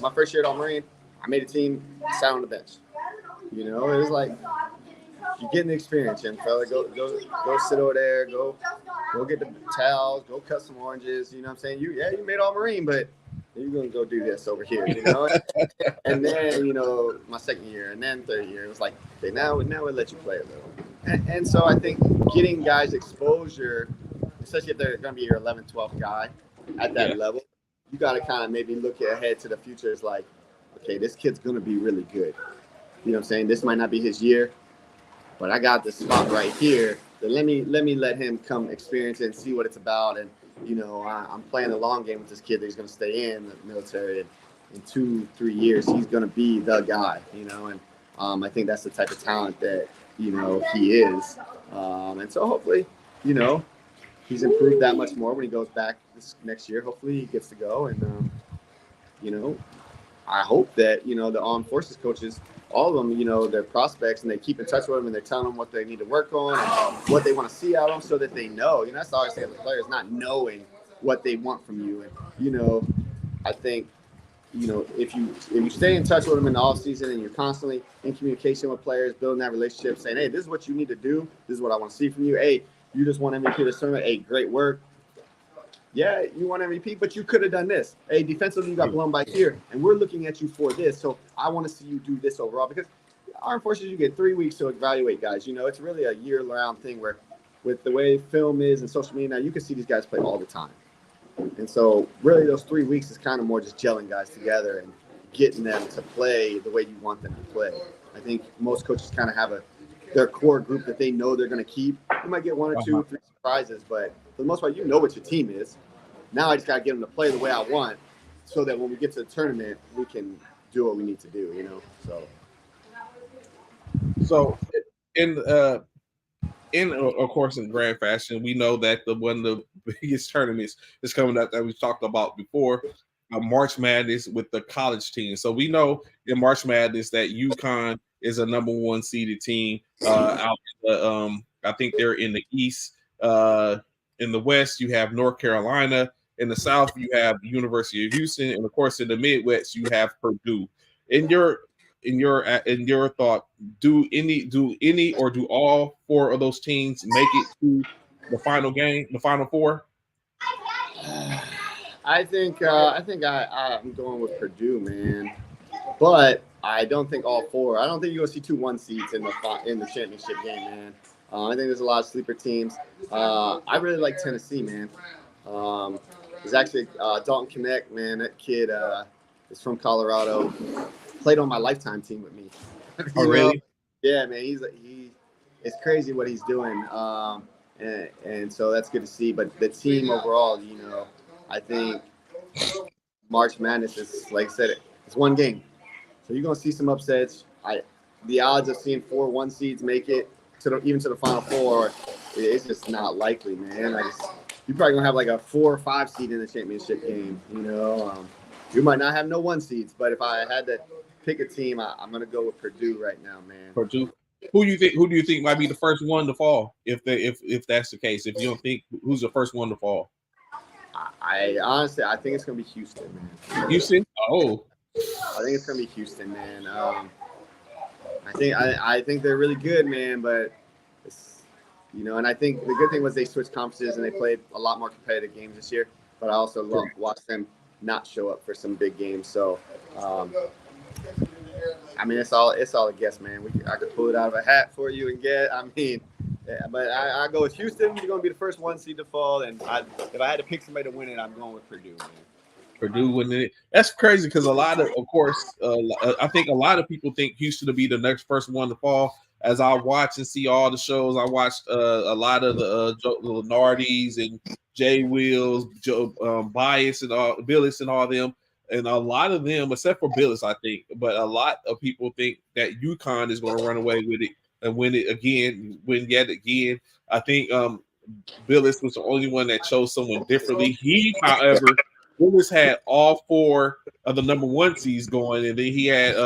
My first year at All Marine, I made a team, sat on the bench. It was like, you're getting the experience, young fella. Go sit over there. Go get the towels. Go cut some oranges. You know what I'm saying? You made All Marine, but you're going to go do this over here, And then, my second year and then third year, it was like, okay, now we let you play a little. And so I think getting guys exposure, especially if they're going to be your 11th, 12th guy at that level, you got to kind of maybe look ahead to the future. It's like, okay, this kid's going to be really good. You know what I'm saying? This might not be his year, but I got this spot right here. Then let him come experience it and see what it's about. And, I'm playing the long game with this kid that he's going to stay in the military. And in 2-3 years, he's going to be the guy, And I think that's the type of talent that, he is. And so hopefully, he's improved that much more when he goes back this next year. Hopefully he gets to go. And, I hope that, the armed forces coaches, all of them, their prospects, and they keep in touch with them and they're telling them what they need to work on and what they want to see out of them so that they know. That's all I say to the players, not knowing what they want from you. And, I think, if you stay in touch with them in the off season and you're constantly in communication with players, building that relationship, saying, hey, this is what you need to do. This is what I want to see from you. Hey, you just want MVP this tournament. Hey, great work. Yeah, you want MVP, but you could have done this. Hey, defensively, you got blown by here, and we're looking at you for this. So I want to see you do this overall because Armed Forces, you get 3 weeks to evaluate guys. It's really a year-round thing where with the way film is and social media now, you can see these guys play all the time. And so really those 3 weeks is kind of more just gelling guys together and getting them to play the way you want them to play. I think most coaches kind of have their core group that they know they're going to keep. You might get 1 or 2, 3 surprises, but for the most part, what your team is. Now I just got to get them to play the way I want so that when we get to the tournament, we can do what we need to do, So in of course, in grand fashion, we know that one of the biggest tournaments is coming up that we talked about before, March Madness with the college team. So we know in March Madness that UConn is a number 1 seeded team out in the, I think they're in the East. In the West, you have North Carolina. In the South, you have the University of Houston, and of course, in the Midwest, you have Purdue. In your thought, do any or do all 4 of those teams make it to the final game, the Final Four? I think I'm going with Purdue, man. But I don't think all 4. I don't think you're gonna see 2 1 seeds in the championship game, man. I think there's a lot of sleeper teams. I really like Tennessee, man. There's actually Dalton Connect, man. That kid is from Colorado. Played on my Lifetime team with me. Oh, really? Yeah, man. It's crazy what he's doing. And so that's good to see. But the team overall, I think March Madness is, like I said, it's one game. So you're gonna see some upsets. The odds of seeing 4 1 seeds make it even to the Final Four, it's just not likely, man. You're probably gonna have like a 4 or 5 seed in the championship game. You might not have no 1 seeds, but if I had to pick a team, I'm gonna go with Purdue right now, man. Purdue. Who do you think might be the first one to fall? If that's the case, if you don't think, who's the first one to fall? I honestly think it's gonna be Houston, man. Houston? Oh, I think it's gonna be Houston, man. I think they're really good, man. But and I think the good thing was they switched conferences and they played a lot more competitive games this year. But I also watched them not show up for some big games. So, it's all a guess, man. I could pull it out of a hat for you and get. But I go with Houston. You're going to be the first 1 seed to fall. And if I had to pick somebody to win it, I'm going with Purdue, man. Purdue winning it. That's crazy because of course, I think a lot of people think Houston will be the next first one to fall. As I watch and see all the shows, I watched a lot of the Lenardis and Jay Wills, Joe Bias and Billis and all them. And a lot of them, except for Billis, I think, but a lot of people think that UConn is going to run away with it and win yet again. I think Billis was the only one that chose someone differently. He, however, Billis had all 4 of the number 1 seeds going, and then he had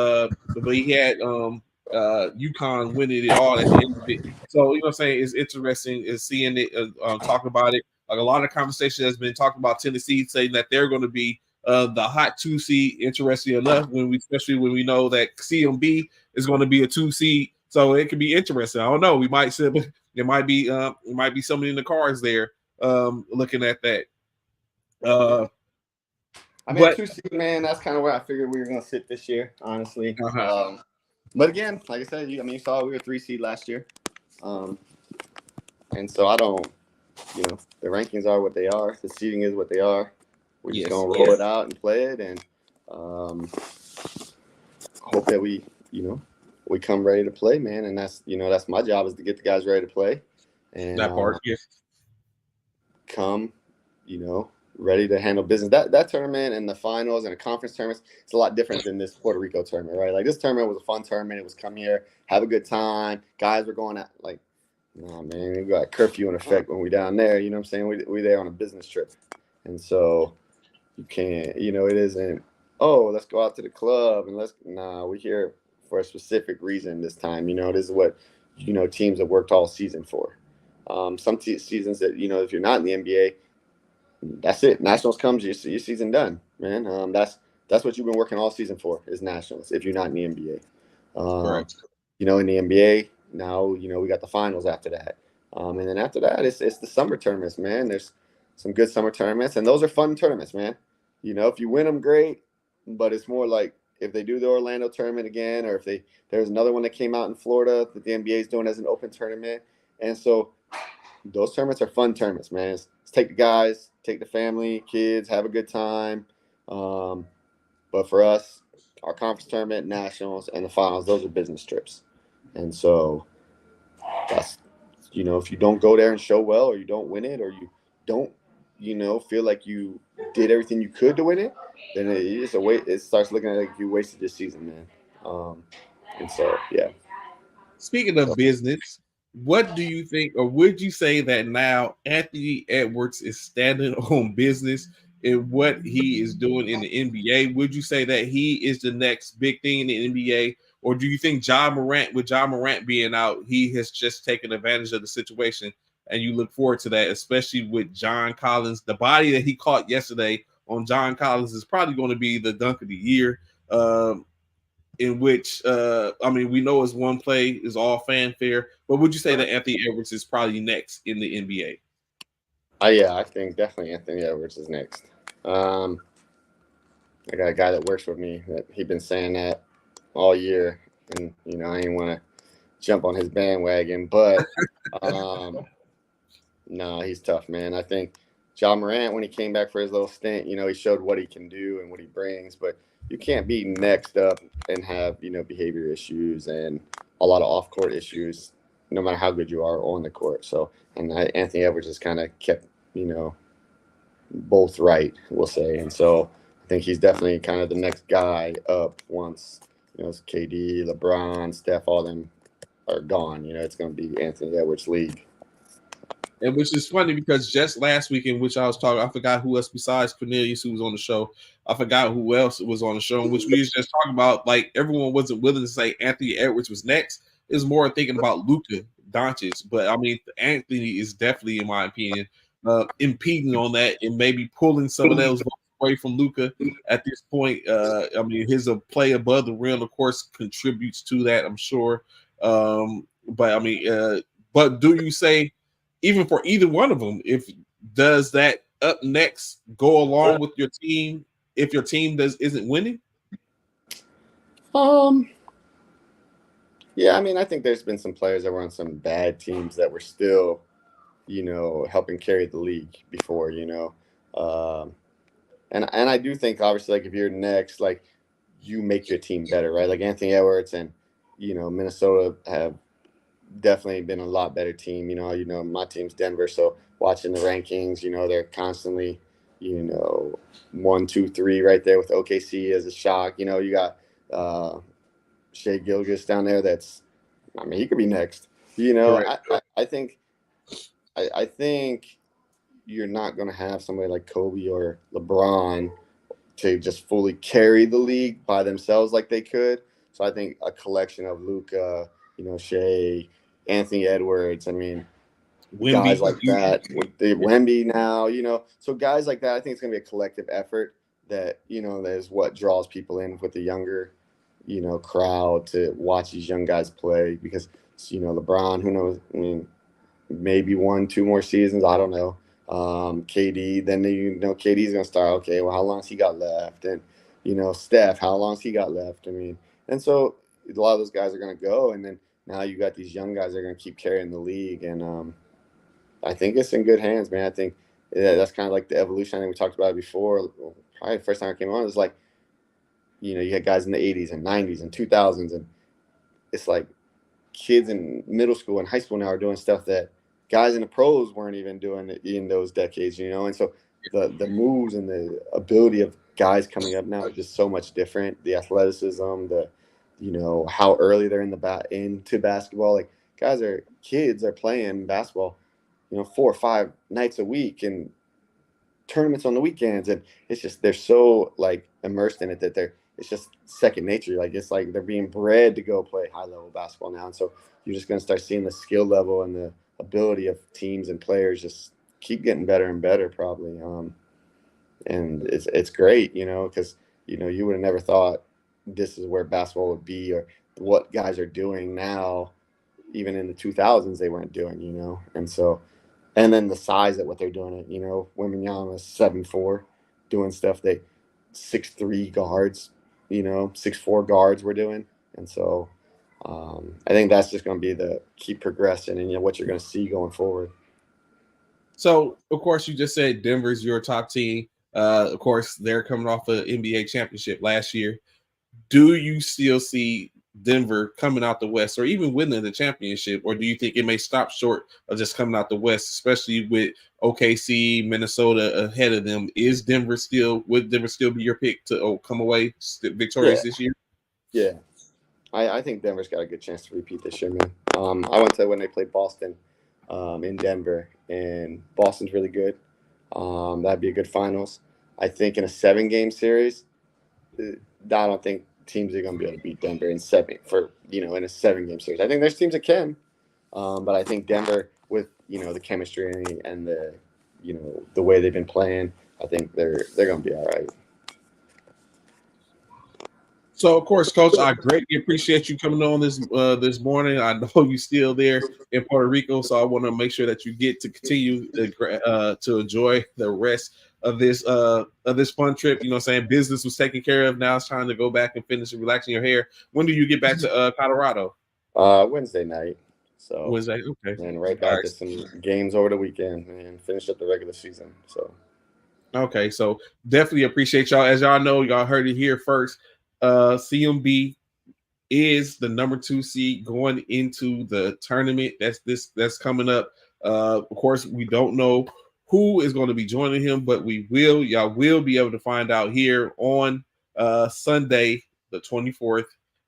UConn winning it all at the end of it. So what I'm saying, it's interesting is seeing it, talking about it. Like a lot of conversation has been talking about Tennessee, saying that they're going to be the hot 2 seed. Interesting enough, especially when we know that CMB is going to be a 2 seed, so it could be interesting. I don't know. We might see there might be something in the cards there. Looking at that. 2 seed, man. That's kind of where I figured we were going to sit this year, honestly. But again, like I said, you saw we were 3 seed last year, and so I don't. The rankings are what they are. The seeding is what they are. We're just gonna roll it out and play it, and hope that we come ready to play, man. And that's my job, is to get the guys ready to play, and that part, come, ready to handle business. That tournament and the finals and the conference tournaments, it's a lot different than this Puerto Rico tournament, right? Like, this tournament was a fun tournament. It was come here, have a good time. Guys were going at nah, man, we got curfew in effect when we down there. You know what I'm saying? We there on a business trip, and so you can't. It isn't. Oh, let's go out to the club and we're here for a specific reason this time. This is what teams have worked all season for. Some seasons that if you're not in the NBA, that's it. Nationals comes, your season done, man. That's what you've been working all season for, is nationals. If you're not in the NBA, Correct. In the NBA now, we got the finals after that, and then after that, it's the summer tournaments, man. There's some good summer tournaments, and those are fun tournaments, man. If you win them, great, but it's more like if they do the Orlando tournament again, or if there's another one that came out in Florida that the NBA is doing as an open tournament, and so those tournaments are fun tournaments, man. It's take the guys, take the family, kids, have a good time. But for us, our conference tournament, nationals, and the finals, those are business trips. And so that's, if you don't go there and show well, or you don't win it, or you don't, feel like you did everything you could to win it, then it starts looking like you wasted this season, man. And so, yeah. Speaking of business, what do you think, or would you say that now Anthony Edwards is standing on business in what he is doing in the NBA? Would you say that he is the next big thing in the NBA? Or do you think with John Morant being out, he has just taken advantage of the situation, and you look forward to that, especially with John Collins? The body that he caught yesterday on John Collins is probably going to be the dunk of the year, in which, we know his one play is all fanfare, but would you say that Anthony Edwards is probably next in the NBA? Yeah, I think definitely Anthony Edwards is next. I got a guy that works with me that he's been saying that all year, and I didn't want to jump on his bandwagon. But no, he's tough, man. I think John Morant, when he came back for his little stint, he showed what he can do and what he brings. But you can't be next up and have, behavior issues and a lot of off-court issues, no matter how good you are on the court. So, and Anthony Edwards has kind of kept, both right, we'll say. And so I think he's definitely kind of the next guy up once, it's KD, LeBron, Steph, all them are gone. It's going to be Anthony Edwards' league. And which is funny because just last week in which I was talking, I forgot who else besides Cornelius who was on the show. I forgot who else was on the show, in which we was just talking about, like, everyone wasn't willing to say Anthony Edwards was next. It was more thinking about Luka Doncic. But, I mean, Anthony is definitely, in my opinion, impeding on that and maybe pulling some of those away from Luka at this point. I mean, his play above the rim, of course, contributes to that, I'm sure. But, I mean, but do you say, even for either one of them, if does that up next go along with your team if your team isn't winning? Yeah, I mean, I think there's been some players that were on some bad teams that were still, helping carry the league before, and I do think, obviously, like, if you're next, like, you make your team better, right? Like Anthony Edwards and Minnesota have definitely been a lot better team. My team's Denver, so watching the rankings, they're constantly, 1, 2, 3 right there with OKC as a shock. You got Shea Gilgeous down there. He could be next. I think you're not going to have somebody like Kobe or LeBron to just fully carry the league by themselves like they could. So I think a collection of Luka, Shea, Anthony Edwards, I mean, Wemby, guys like that, with the Wemby now, so guys like that, I think it's going to be a collective effort that, that is what draws people in with the younger, crowd to watch these young guys play because, LeBron, who knows, I mean, maybe 1, 2 more seasons, I don't know. KD, then KD's going to start, okay, well, how long's he got left? And, Steph, how long's he got left? I mean, and so a lot of those guys are going to go, and then now you got these young guys that are going to keep carrying the league, and I think it's in good hands, man. I think that's kind of like the evolution. I think we talked about it before. Probably the first time I came on, it was like, you had guys in the 80s and 90s and 2000s, and it's like kids in middle school and high school now are doing stuff that guys in the pros weren't even doing in those decades, and so the moves and the ability of guys coming up now are just so much different. The athleticism, how early they're into basketball. Like kids are playing basketball, 4 or 5 nights a week and tournaments on the weekends. And it's just, they're so like immersed in it that it's just second nature. Like, it's like they're being bred to go play high level basketball now. And so you're just going to start seeing the skill level and the ability of teams and players just keep getting better and better probably. And it's great, because, you would have never thought this is where basketball would be or what guys are doing now. Even in the 2000s, they weren't doing, and so, and then the size at what they're doing it, Wembanyama is 7'4", doing stuff that 6'3" guards, 6'4" guards were doing. And so I think that's just going to be the keep progressing and what you're going to see going forward. So, of course, you just said Denver's your top team. Of course, they're coming off an NBA championship last year. Do you still see Denver coming out the West or even winning the championship, or do you think it may stop short of just coming out the West, especially with OKC, Minnesota ahead of them? Would Denver still be your pick to come away victorious this year? Yeah. I think Denver's got a good chance to repeat this year, man. I went to when they played Boston in Denver, and Boston's really good. That'd be a good finals. I think in a 7-game series, I don't think teams are going to be able to beat Denver in a 7-game series. I think there's teams that can, but I think Denver with the chemistry and the the way they've been playing, I think they're going to be all right. So, of course, Coach, I greatly appreciate you coming on this morning. I know you're still there in Puerto Rico, so I want to make sure that you get to continue to enjoy the rest of this fun trip. You know what I'm saying? Business was taken care of. Now it's time to go back and finish relaxing your hair. When do you get back to Colorado? Wednesday night. So Wednesday. Okay. and right All back right. to some games over the weekend and finish up the regular season. So Okay. So definitely appreciate y'all. As y'all know, y'all heard it here first. CMB is the number 2 seed going into the tournament. That's coming up. Of course, we don't know who is going to be joining him, but y'all will be able to find out here on Sunday, the 24th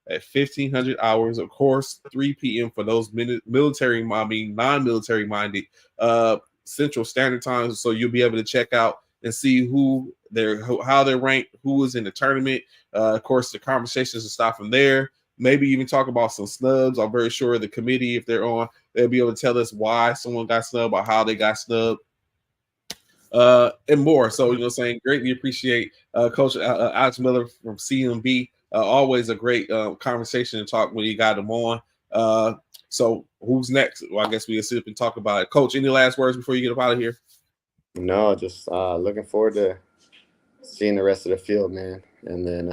at 1500 hours. Of course, 3 p.m. for those non-military minded Central Standard Time. So you'll be able to check out and see how they're ranked, who is in the tournament. Of course, the conversations will start from there. Maybe even talk about some snubs. I'm very sure the committee, if they're on, they'll be able to tell us why someone got snubbed or how they got snubbed, and more. So, saying greatly appreciate Coach Alex Miller from CMB. Always a great conversation and talk when you got them on. So who's next? Well, I guess we'll sit up and talk about it. Coach, any last words before you get up out of here? no, just looking forward to seeing the rest of the field, man. And then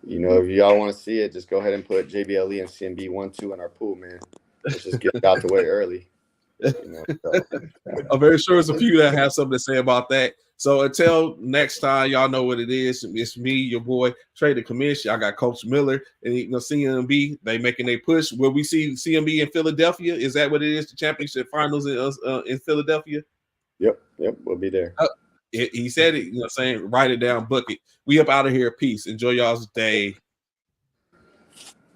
if y'all want to see it, just go ahead and put JBLE and CMB 1-2 in our pool, man. Let's just get out the way early. So. I'm very sure there's a few that have something to say about that. So until next time, y'all know what it is. It's me, your boy, Trey the Commish. I got Coach Miller and CMB. They making a push. Will we see CMB in Philadelphia? Is that what it is? The championship finals in Philadelphia? Yep, we'll be there. He said it. Write it down, book it. We up out of here. Peace. Enjoy y'all's day.